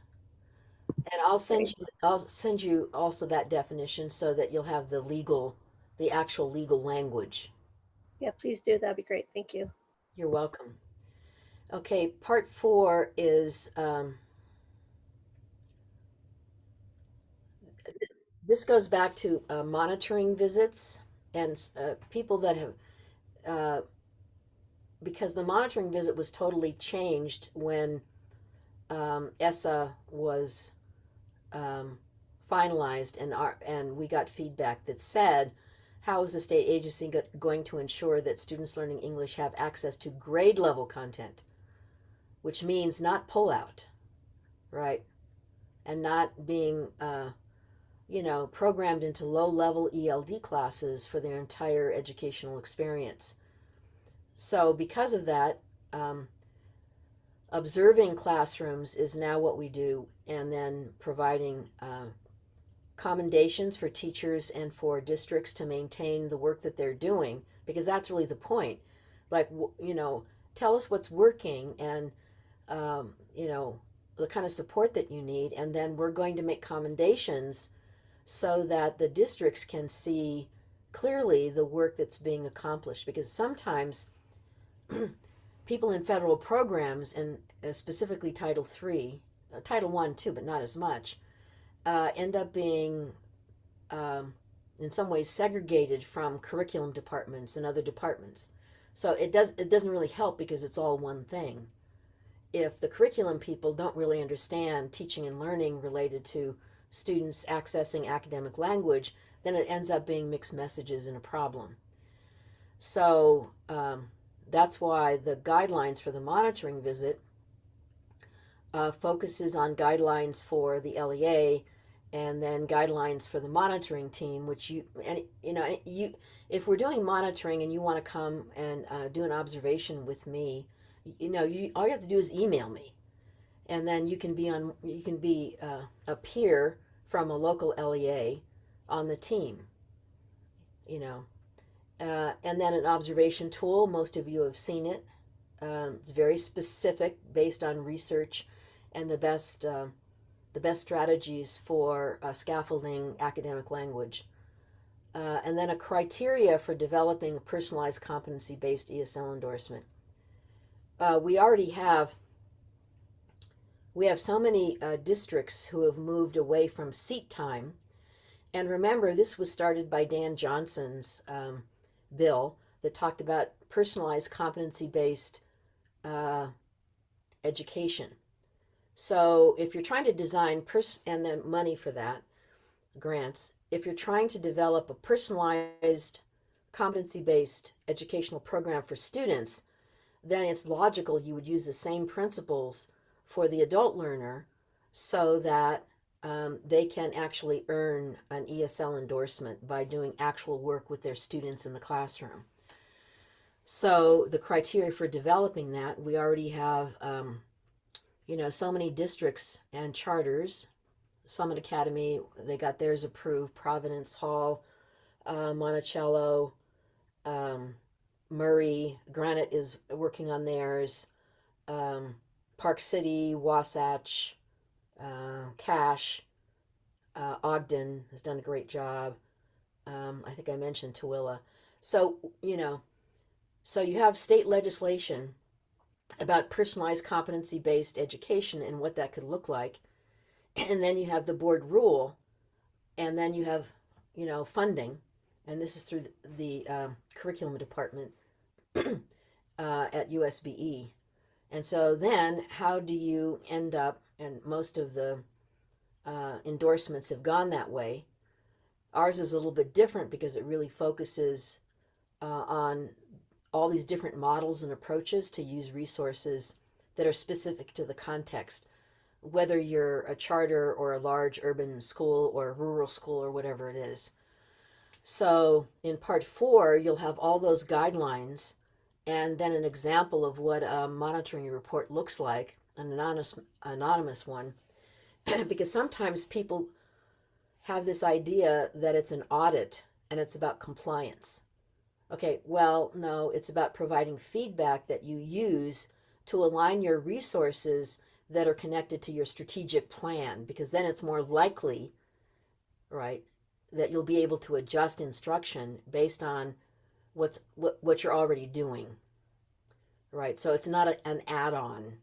And I'll send you also that definition so that you'll have the actual legal language. Yeah, please do. That'd be great. Thank you. You're welcome. Okay, part 4 is this goes back to monitoring visits and people that have uh, because the monitoring visit was totally changed when ESSA was um, finalized, and we got feedback that said, how is the state agency going to ensure that students learning English have access to grade level content, which means not pullout, right? And not being, programmed into low level ELD classes for their entire educational experience. So, because of that, um, observing classrooms is now what we do, and then providing commendations for teachers and for districts to maintain the work that they're doing, because that's really the point. Like, tell us what's working and, the kind of support that you need, and then we're going to make commendations so that the districts can see clearly the work that's being accomplished. Because sometimes people in federal programs, and specifically Title III, Title I too, but not as much, end up being in some ways segregated from curriculum departments and other departments. So it doesn't really help because it's all one thing. If the curriculum people don't really understand teaching and learning related to students accessing academic language, then it ends up being mixed messages and a problem. So that's why the guidelines for the monitoring visit focuses on guidelines for the LEA and then guidelines for the monitoring team, which if we're doing monitoring and you want to come and do an observation with me, all you have to do is email me, and then you can be a peer from a local LEA on the team, and then an observation tool. Most of you have seen it. It's very specific, based on research and the best strategies for scaffolding academic language. And then a criteria for developing a personalized competency-based ESL endorsement. We have so many districts who have moved away from seat time. And remember, this was started by Dan Johnson's bill that talked about personalized competency-based education. So if you're trying to design and then money for that, grants, if you're trying to develop a personalized competency-based educational program for students, then it's logical you would use the same principles for the adult learner so that they can actually earn an ESL endorsement by doing actual work with their students in the classroom. So the criteria for developing that, we already have, so many districts and charters. Summit Academy, they got theirs approved. Providence Hall, Monticello, um, Murray, Granite is working on theirs. Park City, Wasatch, Cache, Ogden has done a great job. I think I mentioned Tooele. So, so you have state legislation about personalized competency-based education and what that could look like. And then you have the board rule, and then you have, funding, and this is through the curriculum department at USBE. And so then how do you end up, and most of the endorsements have gone that way. Ours is a little bit different because it really focuses on all these different models and approaches to use resources that are specific to the context, whether you're a charter or a large urban school or a rural school or whatever it is. So in part 4, you'll have all those guidelines and then an example of what a monitoring report looks like, an anonymous one, because sometimes people have this idea that it's an audit and it's about compliance. Okay, well, no, it's about providing feedback that you use to align your resources that are connected to your strategic plan, because then it's more likely, right, that you'll be able to adjust instruction based on what you're already doing, right? So it's not an add-on,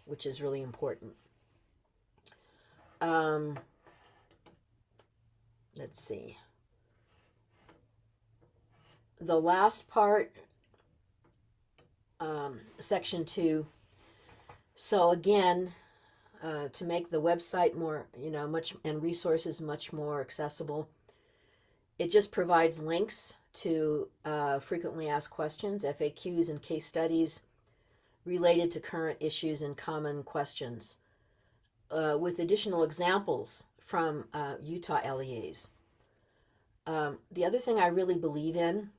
which is really important. Let's see. The last part, section 2. So again, to make the website more, much, and resources much more accessible, it just provides links to frequently asked questions, FAQs, and case studies related to current issues and common questions, with additional examples from Utah LEAs. The other thing I really believe in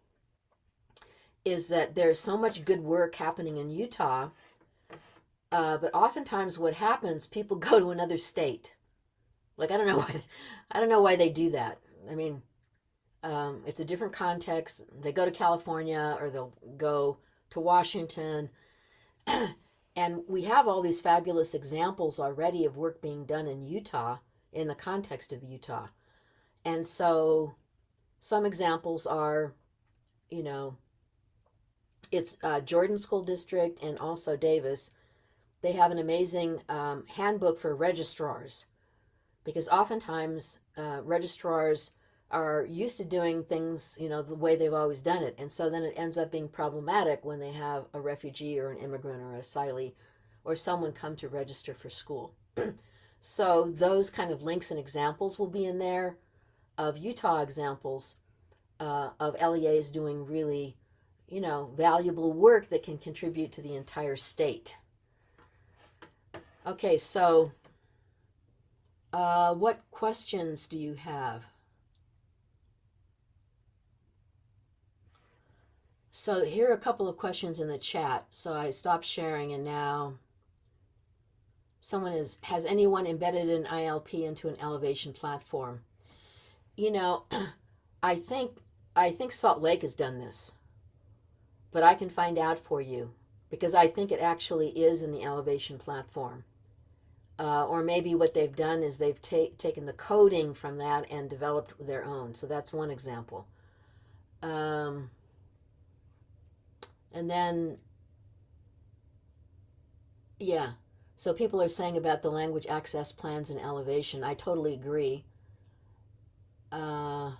is that there's so much good work happening in Utah, but oftentimes what happens, people go to another state. Like, I don't know why they do that. I mean, it's a different context. They go to California or they'll go to Washington. And we have all these fabulous examples already of work being done in Utah in the context of Utah. And so some examples are, it's Jordan School District and also Davis. They have an amazing handbook for registrars, because oftentimes registrars are used to doing things, the way they've always done it. And so then it ends up being problematic when they have a refugee or an immigrant or an asylee or someone come to register for school. So those kind of links and examples will be in there of Utah examples of LEAs doing really, valuable work that can contribute to the entire state. Okay, so what questions do you have? So here are a couple of questions in the chat. So I stopped sharing, and now someone has anyone embedded an ILP into an elevation platform? I think Salt Lake has done this, but I can find out for you, because I think it actually is in the elevation platform. Or maybe what they've done is they've taken the coding from that and developed their own. So that's one example. And then, yeah, so people are saying about the language access plans and elevation. I totally agree. And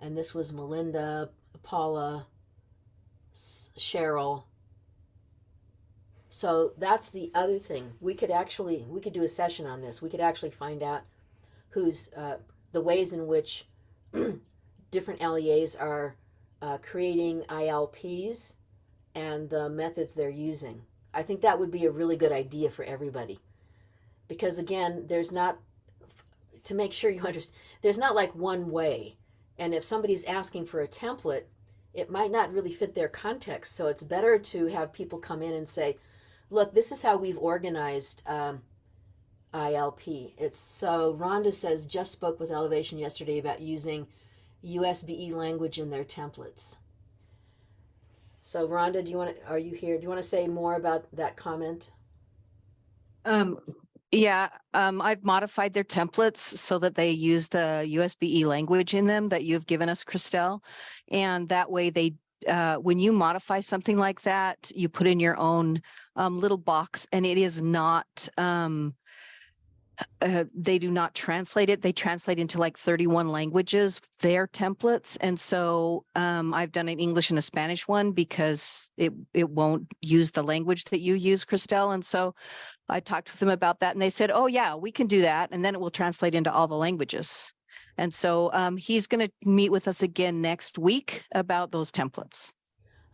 this was Melinda, Paula, Cheryl. So that's the other thing. We could do a session on this. We could actually find out who's the ways in which different LEAs are creating ILPs and the methods they're using. I think that would be a really good idea for everybody. Because again, to make sure you understand, there's not like one way. And if somebody's asking for a template, it might not really fit their context. So it's better to have people come in and say, look, this is how we've organized ILP. It's so Rhonda says, just spoke with Elevation yesterday about using USBE language in their templates. So Rhonda, are you here? Do you want to say more about that comment? Um, yeah, I've modified their templates so that they use the USBE language in them that you've given us, Christelle. And that way when you modify something like that, you put in your own little box, and it is not, they do not translate it. They translate into like 31 languages, their templates. And so I've done an English and a Spanish one because it won't use the language that you use, Christelle. And so I talked with them about that, and they said, oh yeah, we can do that. And then it will translate into all the languages. And so he's going to meet with us again next week about those templates.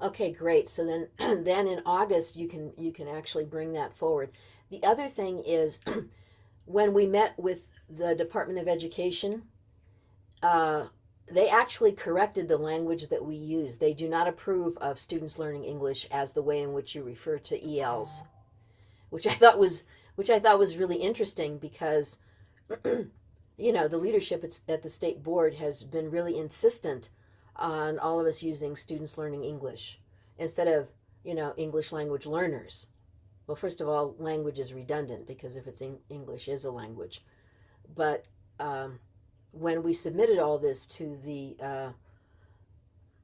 Okay, great. So then then in August you can actually bring that forward. The other thing is when we met with the Department of Education, they actually corrected the language that we use. They do not approve of students learning English as the way in which you refer to ELs, which I thought was really interesting because you know, the leadership at the state board has been really insistent on all of us using students learning English instead of, you know, English language learners. Well, first of all, language is redundant because if it's English is a language. But when we submitted all this to the,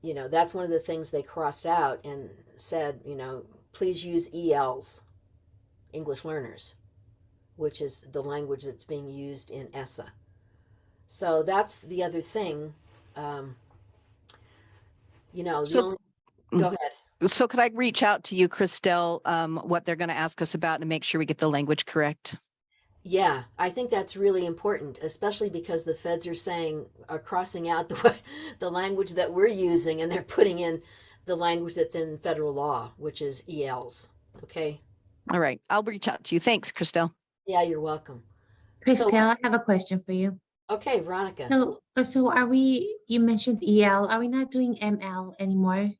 you know, that's one of the things they crossed out and said, you know, please use ELs, English learners, which is the language that's being used in ESSA. So that's the other thing. You know, So, go ahead. So could I reach out to you, Christelle, what they're going to ask us about and make sure we get the language correct? Yeah, I think that's really important, especially because the feds are crossing out the language that we're using, and they're putting in the language that's in federal law, which is ELs. Okay. All right. I'll reach out to you. Thanks, Christelle. Yeah, you're welcome. So, Christelle, I have a question for you. okay, Veronica. So you mentioned EL, are we not doing ML anymore?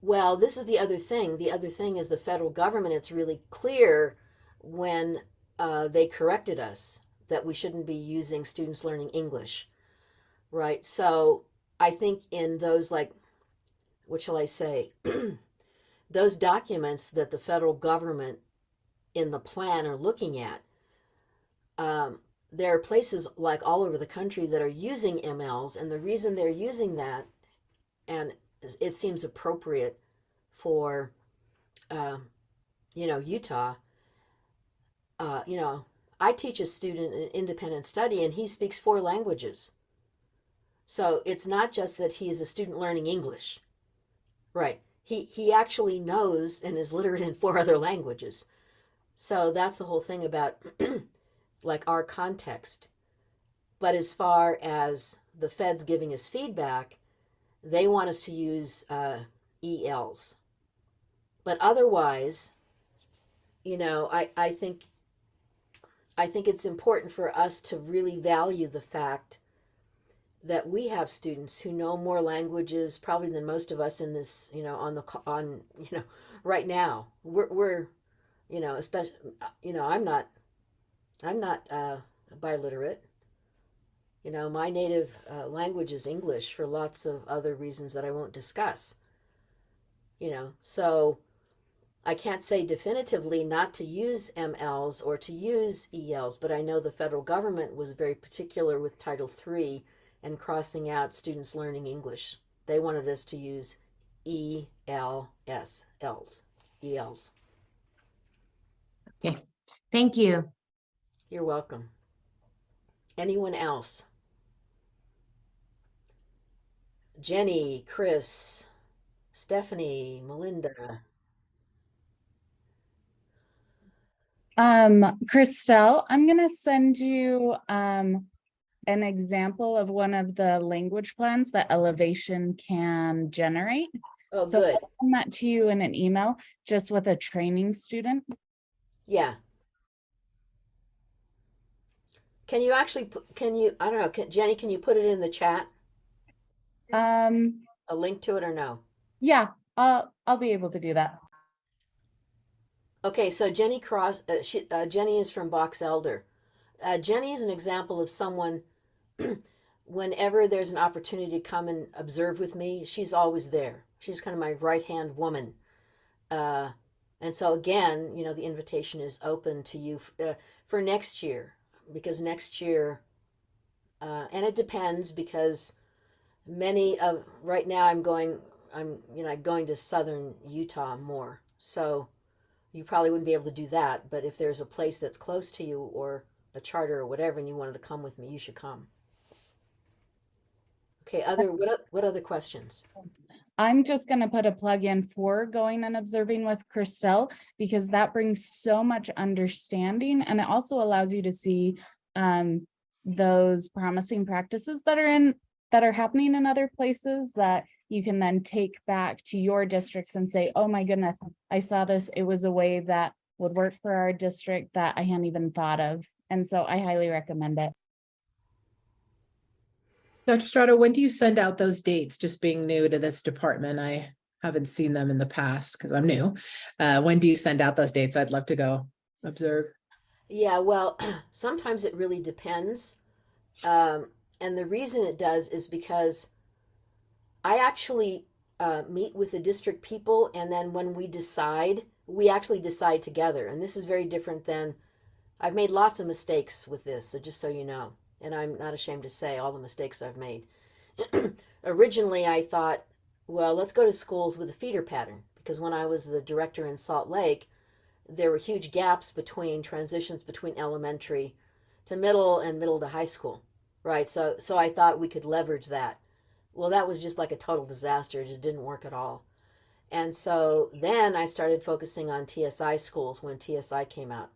Well, this is the other thing. The other thing is the federal government, it's really clear when they corrected us that we shouldn't be using students learning English, right? So I think in those, like, what shall I say? Those documents that the federal government in the plan are looking at, there are places like all over the country that are using MLs, and the reason they're using that, and it seems appropriate for, you know, Utah. You know, I teach a student an independent study, and he speaks 4 languages. So it's not just that he is a student learning English, right? He actually knows and is literate in 4 other languages. So that's the whole thing about like our context. But as far as the feds giving us feedback, they want us to use ELs. But otherwise, you know, I think it's important for us to really value the fact that we have students who know more languages probably than most of us in this, you know, on you know, right now. We're you know, especially, you know, I'm not biliterate. You know, my native language is English for lots of other reasons that I won't discuss. You know, so I can't say definitively not to use MLs or to use ELs, but I know the federal government was very particular with Title III and crossing out students learning English. They wanted us to use ELs. Okay, thank you. You're welcome. Anyone else? Jenny, Chris, Stephanie, Melinda. Christelle, I'm gonna send you an example of one of the language plans that Elevation can generate. Oh, So good. I'll send that to you in an email, just with a training student. Yeah. Can you actually put, I don't know, Jenny, can you put it in the chat? a link to it or no? Yeah, I'll be able to do that. Okay, so Jenny Cross, Jenny is from Box Elder. Jenny is an example of someone, whenever there's an opportunity to come and observe with me, she's always there. She's kind of my right-hand woman. Uh, and so again, the invitation is open to you for next year, because next year, and it depends because right now I'm going to southern Utah more. So you probably wouldn't be able to do that, but if there's a place that's close to you or a charter or whatever and you wanted to come with me, you should come. Okay, what other questions? I'm just going to put a plug in for going and observing with Christelle, because that brings so much understanding, and it also allows you to see those promising practices that are happening in other places that you can then take back to your districts and say, oh my goodness, I saw this. It was a way that would work for our district that I hadn't even thought of. And so I highly recommend it. Dr. Strato, when do you send out those dates? Just being new to this department, I haven't seen them in the past because I'm new. When do you send out those dates? I'd love to go observe. Yeah, well, sometimes it really depends. And the reason it does is because I actually meet with the district people, and then when we actually decide together. And this is very different than, I've made lots of mistakes with this, so just so you know. And I'm not ashamed to say all the mistakes I've made. Originally, I thought, well, let's go to schools with a feeder pattern, because when I was the director in Salt Lake, there were huge gaps between transitions between elementary to middle and middle to high school, right? So I thought we could leverage that. Well, that was just like a total disaster. It just didn't work at all. And so then I started focusing on TSI schools when TSI came out.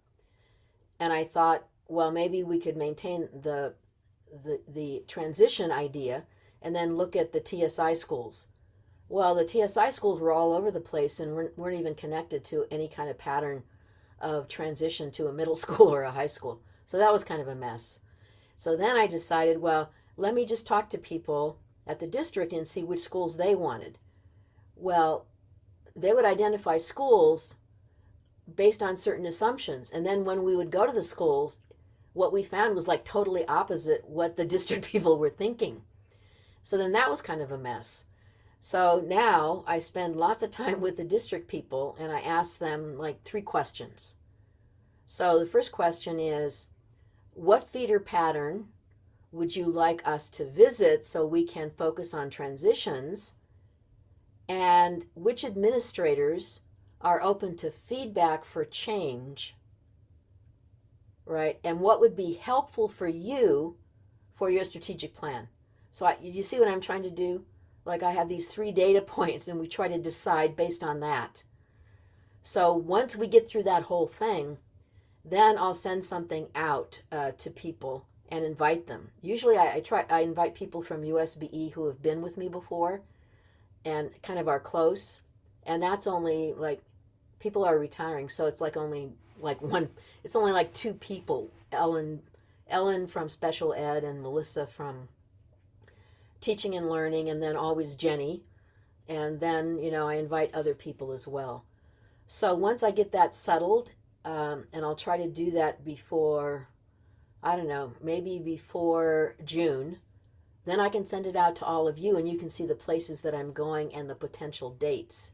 And I thought, well, maybe we could maintain the transition idea and then look at the TSI schools. Well, the TSI schools were all over the place and weren't even connected to any kind of pattern of transition to a middle school or a high school. So that was kind of a mess. So then I decided, well, let me just talk to people at the district and see which schools they wanted. Well, they would identify schools based on certain assumptions. And then when we would go to the schools, what we found was like totally opposite what the district people were thinking. So then that was kind of a mess. So now I spend lots of time with the district people and I ask them like 3 questions. So the first question is, what feeder pattern would you like us to visit so we can focus on transitions? And which administrators are open to feedback for change, right? And what would be helpful for you for your strategic plan? So you see what I'm trying to do? Like I have these 3 data points and we try to decide based on that. So once we get through that whole thing, then I'll send something out to people and invite them. Usually I invite people from USBE who have been with me before and kind of are close. And that's only like, people are retiring, so it's only like 2 people. Ellen from special ed and Melissa from teaching and learning, and then always Jenny. And then, I invite other people as well. So once I get that settled, and I'll try to do that before, I don't know, maybe before June, then I can send it out to all of you and you can see the places that I'm going and the potential dates.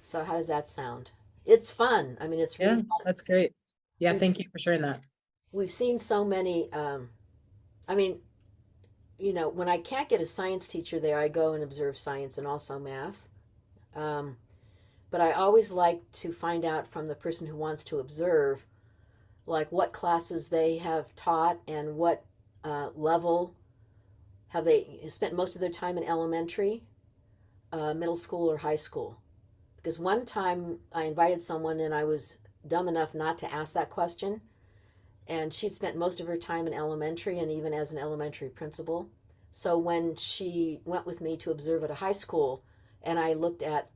So how does that sound? It's fun. I mean, it's really fun. That's great. Yeah, thank you for sharing that. We've seen so many, I mean, when I can't get a science teacher there, I go and observe science and also math. But I always like to find out from the person who wants to observe, like what classes they have taught and what level have they spent most of their time in elementary, middle school, or high school. Because one time I invited someone and I was dumb enough not to ask that question. And she'd spent most of her time in elementary and even as an elementary principal. So when she went with me to observe at a high school and I looked at,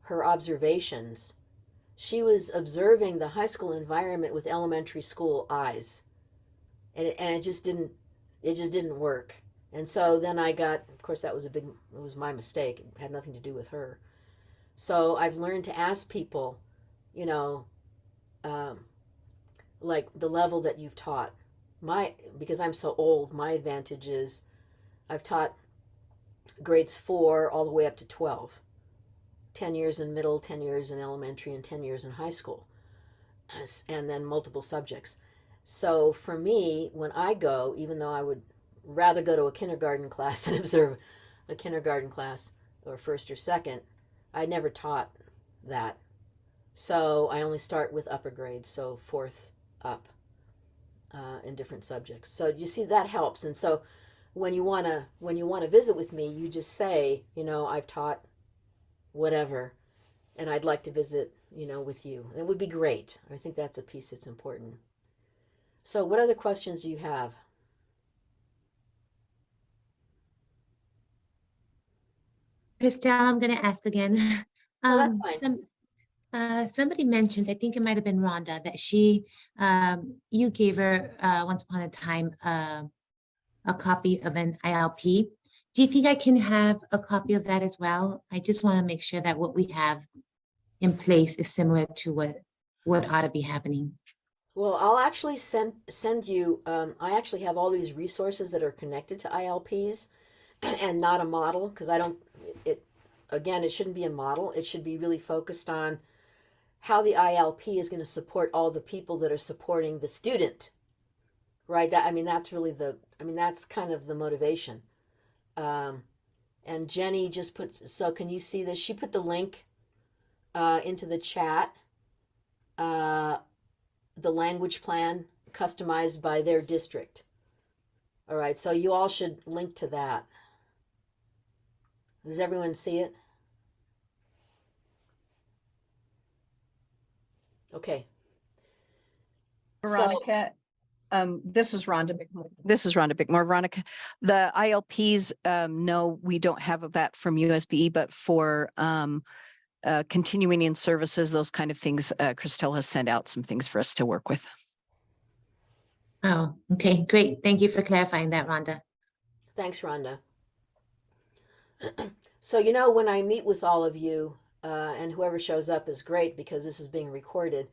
her observations, she was observing the high school environment with elementary school eyes. And it just didn't work. And so then I got, of course, it was my mistake. It had nothing to do with her. So I've learned to ask people, you know, um, like the level that you've taught. Because I'm so old, my advantage is I've taught grades 4 all the way up to 12. 10 years in middle, 10 years in elementary, and 10 years in high school, and then multiple subjects. So for me, when I go, even though I would rather go to a kindergarten class than observe a kindergarten class or first or second, I never taught that. So I only start with upper grades, so fourth up in different subjects. So you see that helps. And so when you wanna visit with me, you just say, I've taught whatever, and I'd like to visit, with you. And it would be great. I think that's a piece that's important. So what other questions do you have? Christelle, I'm gonna ask again. Oh, that's fine. Somebody mentioned, I think it might have been Rhonda, that you gave her, once upon a time, a copy of an ILP. Do you think I can have a copy of that as well? I just want to make sure that what we have in place is similar to what ought to be happening. Well, I'll actually send you. I actually have all these resources that are connected to ILPs, and not a model, because I don't. It again, it shouldn't be a model. It should be really focused on how the ILP is going to support all the people that are supporting the student, right? That's really that's kind of the motivation. Um, and Jenny just puts. So can you see this? She put the link into the chat. The language plan customized by their district. All right, so you all should link to that. Does everyone see it? Okay. Veronica, this is Rhonda Bickmore. Veronica, the ILPs, no, we don't have that from USBE, but for continuing in services, those kind of things, Christelle has sent out some things for us to work with. Oh, okay, great. Thank you for clarifying that, Rhonda. Thanks, Rhonda. So, when I meet with all of you, and whoever shows up is great because this is being recorded,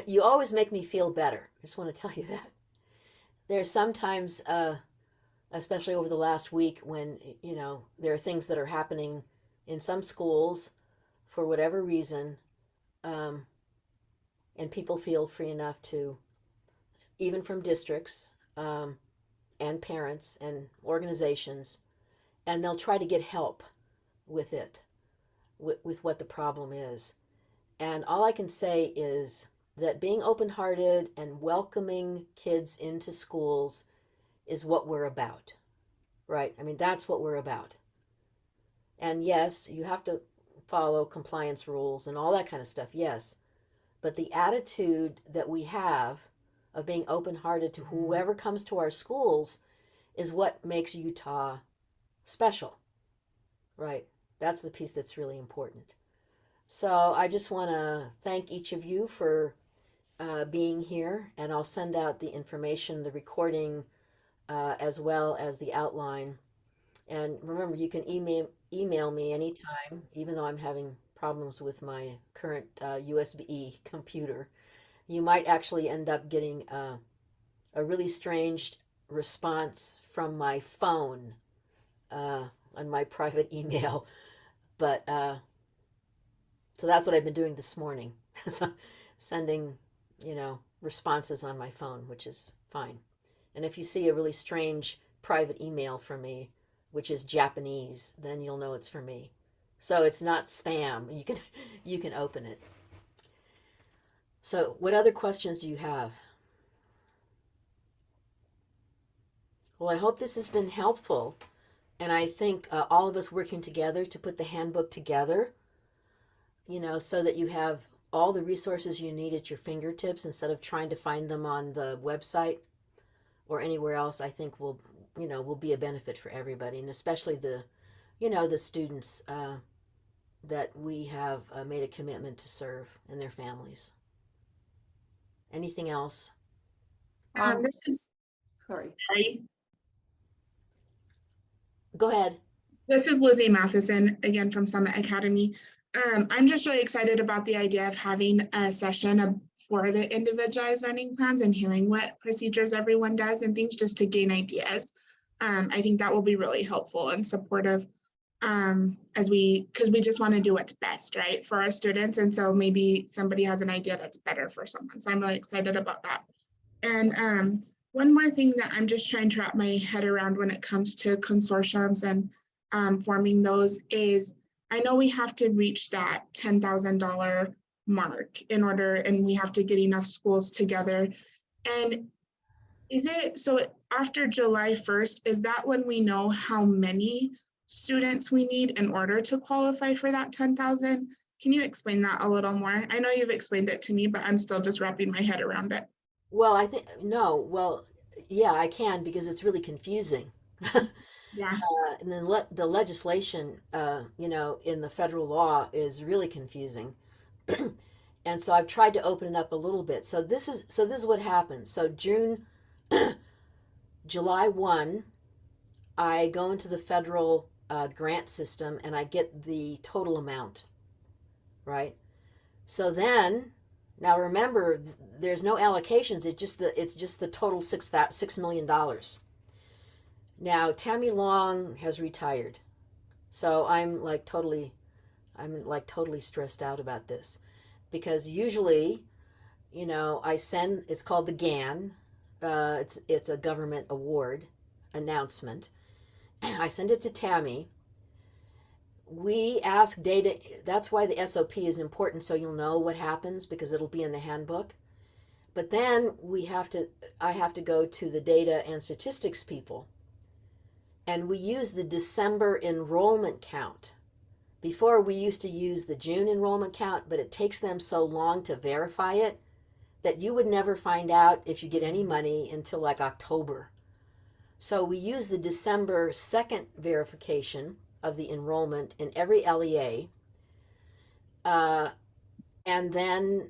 you always make me feel better. I just want to tell you that. There's sometimes, especially over the last week, when, there are things that are happening in some schools for whatever reason, and people feel free enough to, even from districts, and parents and organizations, and they'll try to get help with it, with what the problem is. And all I can say is that being open-hearted and welcoming kids into schools is what we're about, right? That's what we're about. And yes, you have to follow compliance rules and all that kind of stuff, yes. But the attitude that we have of being open-hearted to whoever comes to our schools is what makes Utah special, right? That's the piece that's really important. So I just want to thank each of you for being here, and I'll send out the information, the recording, as well as the outline. And remember, you can email me anytime, even though I'm having problems with my current USB computer. You might actually end up getting a really strange response from my phone on my private email. But so that's what I've been doing this morning. So sending, responses on my phone, which is fine. And if you see a really strange private email from me, which is Japanese, then you'll know it's for me. So it's not spam. You can open it. So what other questions do you have? Well, I hope this has been helpful. And I think all of us working together to put the handbook together, so that you have all the resources you need at your fingertips instead of trying to find them on the website or anywhere else, I think will be a benefit for everybody, and especially the students that we have made a commitment to serve and their families. Anything else? This is Sorry. Mary. Go ahead. This is Lizzie Matheson again from Summit Academy. I'm just really excited about the idea of having a session for the individualized learning plans and hearing what procedures everyone does and things just to gain ideas. I think that will be really helpful and supportive because we just want to do what's best, right, for our students. And so maybe somebody has an idea that's better for someone. So I'm really excited about that. And one more thing that I'm just trying to wrap my head around when it comes to consortiums and forming those is, I know we have to reach that $10,000 mark in order, and we have to get enough schools together. And is it, so after July 1st, is that when we know how many students we need in order to qualify for that 10,000? Can you explain that a little more? I know you've explained it to me, but I'm still just wrapping my head around it. Well, I think, no, well, yeah, I can because it's really confusing. Yeah. And then the legislation, in the federal law is really confusing. And so I've tried to open it up a little bit. So this is what happens. So July 1, I go into the federal grant system and I get the total amount, right? So then, now remember, there's no allocations. It's just the total $6 million. Now Tammy Long has retired, so I'm like totally stressed out about this because usually, I send. It's called the GAN. It's a government award announcement. I send it to Tammy. We ask data. That's why the SOP is important, so you'll know what happens because it'll be in the handbook. But then I have to go to the data and statistics people, and we use the December enrollment count. Before we used to use the June enrollment count, but it takes them so long to verify it that you would never find out if you get any money until like October. So we use the December 2nd verification of the enrollment in every LEA. And then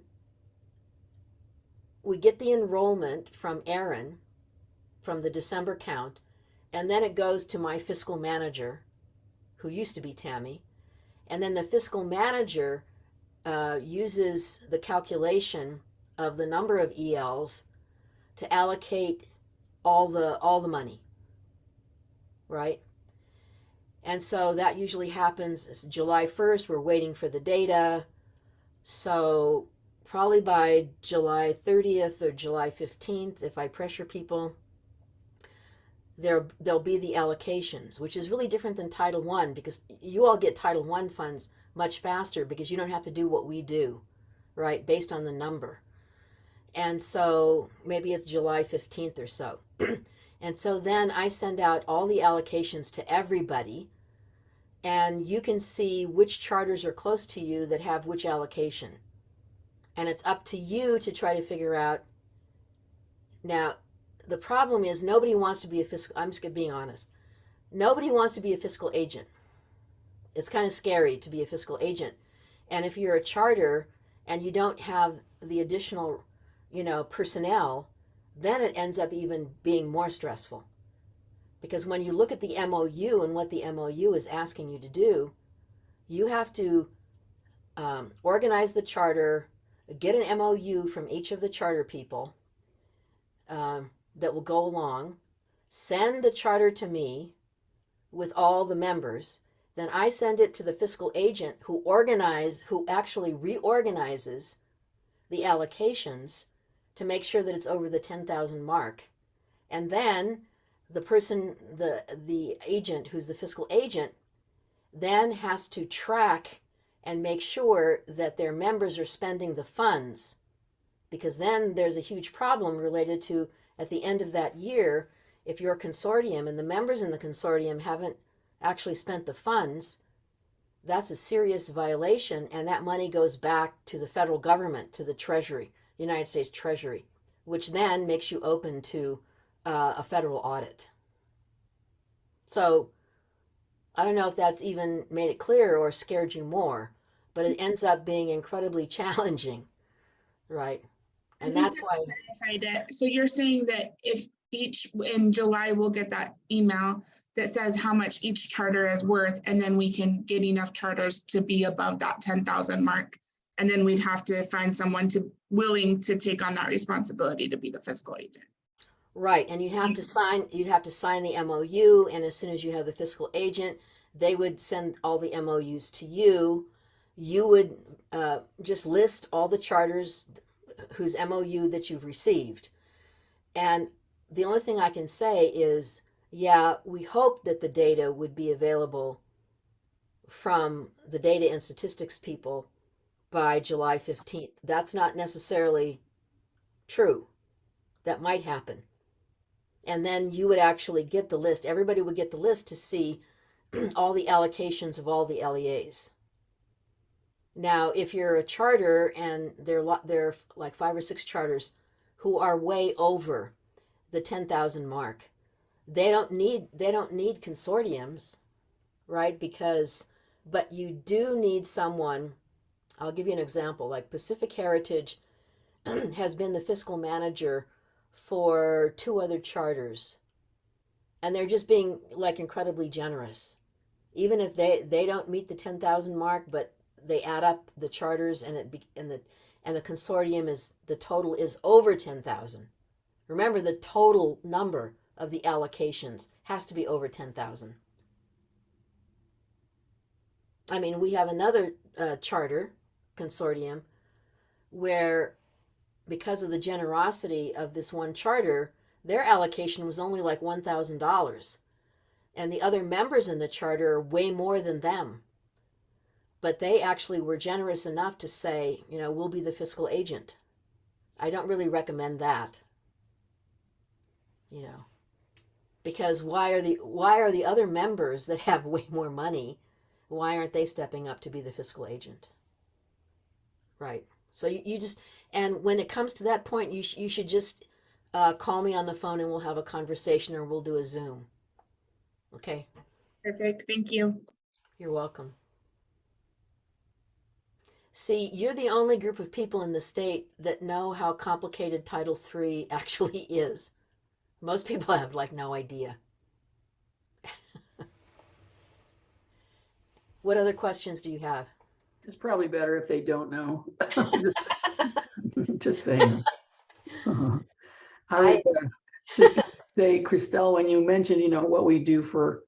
we get the enrollment from Aaron from the December count. And then it goes to my fiscal manager, who used to be Tammy. And then the fiscal manager uses the calculation of the number of ELs to allocate all the money, right? And so that usually happens July 1st. We're waiting for the data. So probably by July 30th or July 15th, if I pressure people, there'll be the allocations, which is really different than Title I because you all get Title I funds much faster because you don't have to do what we do, right, based on the number. And so maybe it's July 15th or so. And so then I send out all the allocations to everybody, and you can see which charters are close to you that have which allocation. And it's up to you to try to figure out. Now, the problem is nobody wants to be a fiscal, I'm just being honest. Nobody wants to be a fiscal agent. It's kind of scary to be a fiscal agent. And if you're a charter and you don't have the additional, personnel, then it ends up even being more stressful. Because when you look at the MOU and what the MOU is asking you to do, you have to organize the charter, get an MOU from each of the charter people that will go along, send the charter to me with all the members. Then I send it to the fiscal agent who actually reorganizes the allocations to make sure that it's over the 10,000 mark. And then the person, the agent who's the fiscal agent, then has to track and make sure that their members are spending the funds, because then there's a huge problem related to at the end of that year, if you're a consortium and the members in the consortium haven't actually spent the funds, that's a serious violation, and that money goes back to the federal government, to the Treasury, United States Treasury, which then makes you open to a federal audit. So I don't know if that's even made it clear or scared you more, but it ends up being incredibly challenging, right? And that's why. So you're saying that if in July, we'll get that email that says how much each charter is worth, and then we can get enough charters to be above that 10,000 mark. And then we'd have to find someone willing to take on that responsibility to be the fiscal agent. Right, and you'd have to sign the MOU, and as soon as you have the fiscal agent, they would send all the MOUs to you. You would just list all the charters whose MOU that you've received. And the only thing I can say is, yeah, we hope that the data would be available from the data and statistics people by July 15th. That's not necessarily true. That might happen. And then you would actually get the list. Everybody would get the list to see all the allocations of all the LEAs. Now, if you're a charter and there are like 5 or 6 charters who are way over the 10,000 mark, they don't need consortiums, right? But you do need someone. I'll give you an example. Like Pacific Heritage has been the fiscal manager for 2 other charters, and they're just being like incredibly generous, even if they don't meet the 10,000 mark, but they add up the charters, and the consortium is, the total is over 10,000. Remember, the total number of the allocations has to be over 10,000. I mean, we have another charter consortium where, because of the generosity of this one charter, their allocation was only like $1,000. And the other members in the charter are way more than them. But they actually were generous enough to say, we'll be the fiscal agent. I don't really recommend that. Because why are the other members that have way more money, why aren't they stepping up to be the fiscal agent? Right. So you just, and when it comes to that point, you should just call me on the phone and we'll have a conversation, or we'll do a Zoom. Okay. Perfect. Thank you. You're welcome. See, you're the only group of people in the state that know how complicated Title III actually is. Most people have like no idea. What other questions do you have? It's probably better if they don't know. Just saying. I was just gonna say, Christelle, when you mentioned, I'm what we do for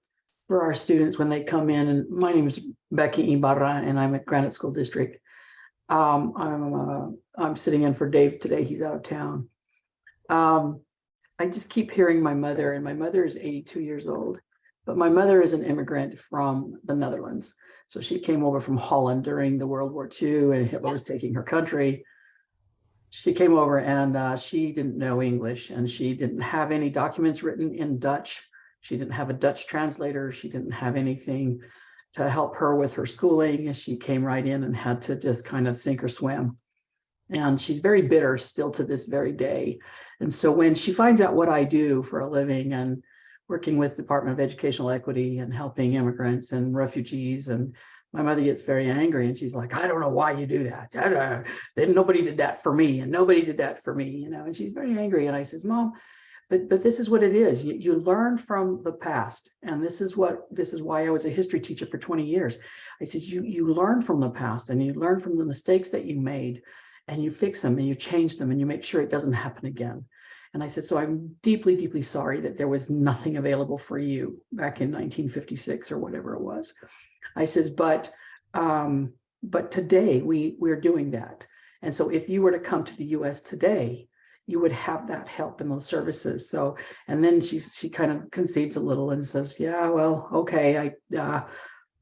our students when they come in, and my name is Becky Ibarra, and I'm at Granite School District. I'm sitting in for Dave today. He's out of town. I just keep hearing my mother, and my mother is 82 years old, but my mother is an immigrant from the Netherlands. So she came over from Holland during the World War II, and Hitler was taking her country. She came over, and she didn't know English, and she didn't have any documents written in Dutch. She didn't have a Dutch translator. She didn't have anything to help her with her schooling. She came right in and had to just kind of sink or swim. And she's very bitter still to this very day. And so when she finds out what I do for a living, and working with Department of Educational Equity and helping immigrants and refugees, and my mother gets very angry, and she's like, I don't know why you do that. Nobody did that for me, and nobody did that for me, and she's very angry. And I says, Mom, but this is what it is. You learn from the past. And this is why I was a history teacher for 20 years. I said, you learn from the past, and you learn from the mistakes that you made, and you fix them, and you change them, and you make sure it doesn't happen again. And I said, so I'm deeply, deeply sorry that there was nothing available for you back in 1956 or whatever it was. I says, but today we're doing that. And so if you were to come to the US today, you would have that help and those services. So, and then she kind of concedes a little and says, yeah, well, okay,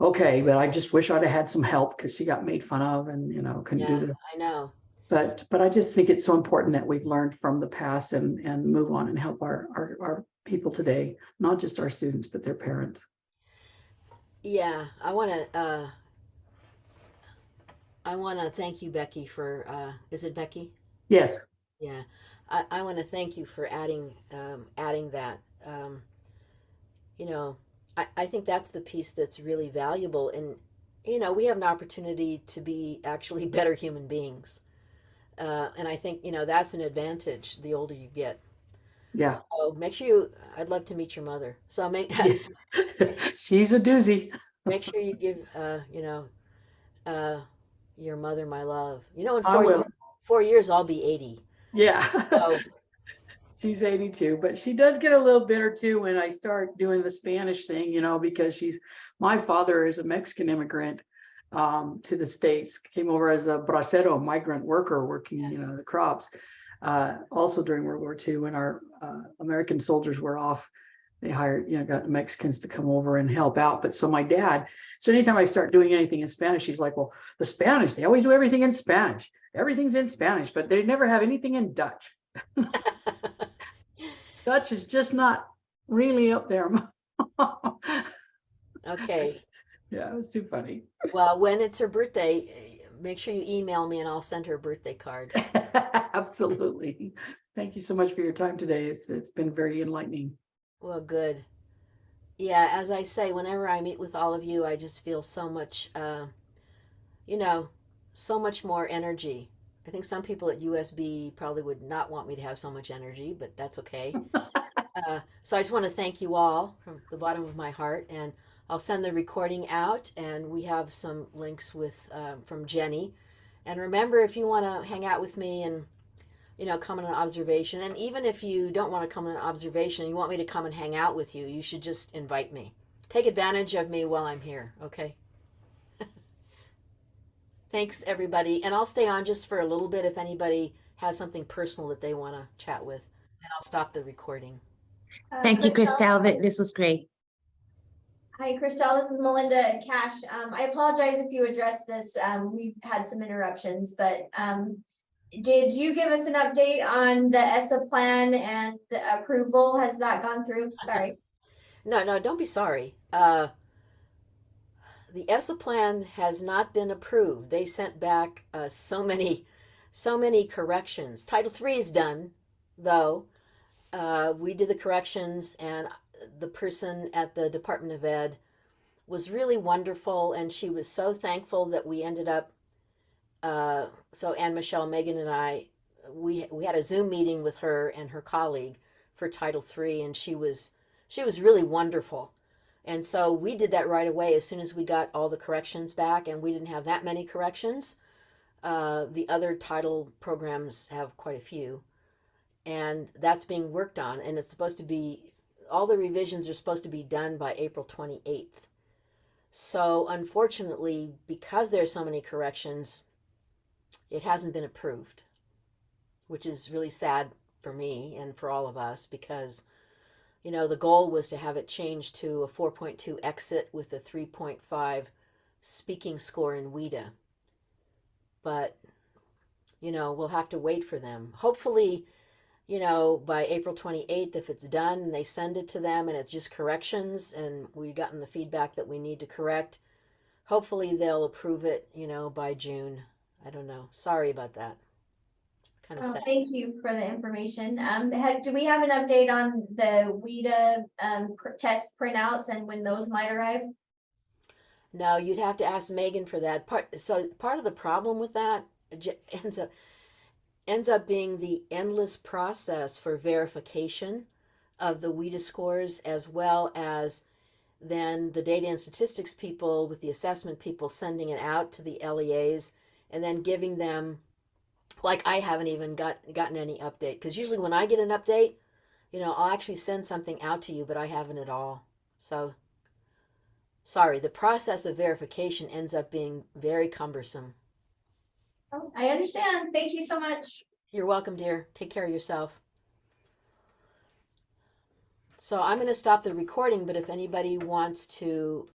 okay, but I just wish I'd have had some help, because she got made fun of and, couldn't do the. I know. But I just think it's so important that we've learned from the past and move on and help our people today, not just our students, but their parents. Yeah, I want to thank you, Becky, for is it Becky? Yes. Yeah, I want to thank you for adding that. I think that's the piece that's really valuable, and we have an opportunity to be actually better human beings, and I think that's an advantage the older you get. Yeah. So make sure you, I'd love to meet your mother. So make, She's a doozy. make sure you give, uh, your mother my love. You know, in I will. 4 years, I'll be 80. Yeah. So, She's 82, but she does get a little bitter too when I start doing the Spanish thing, because my father is a Mexican immigrant to the States, came over as a bracero, migrant worker working, the crops. Also during World War II, when our American soldiers were off, they hired, got Mexicans to come over and help out. But so my dad, so anytime I start doing anything in Spanish, he's like, well, the Spanish, they always do everything in Spanish. Everything's in Spanish, but they never have anything in Dutch. Dutch is just not really up there. okay. Yeah, it was too funny. Well, when it's her birthday, make sure you email me and I'll send her a birthday card. Absolutely. Thank you so much for your time today. It's been very enlightening. Well, good. Yeah, as I say, whenever I meet with all of you, I just feel so much, you know, so much more energy. I think some people at USB probably would not want me to have so much energy, but that's okay. So I just want to thank you all from the bottom of my heart, and I'll send the recording out, and we have some links with from Jenny. And remember, if you want to hang out with me and come on an observation, and even if you don't want to come on an observation, you want me to come and hang out with you, you should just invite me. Take advantage of me while I'm here, okay? Thanks, everybody, and I'll stay on just for a little bit if anybody has something personal that they want to chat with, and I'll stop the recording. Thank you, Christelle. Christelle. This was great. Hi, Christelle. This is Melinda and Cash. I apologize if you addressed this. We've had some interruptions, but did you give us an update on the ESSA plan and the approval? Has that gone through? Sorry. No, don't be sorry. The ESSA plan has not been approved. They sent back so many corrections. Title III is done, though. We did the corrections, and the person at the Department of Ed was really wonderful, and she was so thankful that we ended up. So Anne Michelle, Megan, and I, we had a Zoom meeting with her and her colleague for Title III, and she was really wonderful. And so we did that right away as soon as we got all the corrections back, and we didn't have that many corrections. The other title programs have quite a few, and that's being worked on, and it's supposed to be, all the revisions are supposed to be done by April 28th. So unfortunately, because there's so many corrections, it hasn't been approved, which is really sad for me and for all of us, because the goal was to have it changed to a 4.2 exit with a 3.5 speaking score in WIDA. But, we'll have to wait for them. Hopefully, by April 28th, if it's done and they send it to them and it's just corrections and we've gotten the feedback that we need to correct, hopefully they'll approve it, by June. I don't know. Sorry about that. Kind of sad. Thank you for the information. Do we have an update on the WIDA test printouts and when those might arrive? No, you'd have to ask Megan for that. Part of the problem with that ends up being the endless process for verification of the WIDA scores, as well as then the data and statistics people with the assessment people sending it out to the LEAs and then giving them, like I haven't even gotten any update, because usually when I get an update, I'll actually send something out to you, but I haven't at all. So sorry, the process of verification ends up being very cumbersome. Oh, I understand. Thank you so much. You're welcome, dear. Take care of yourself. So I'm going to stop the recording, but if anybody wants to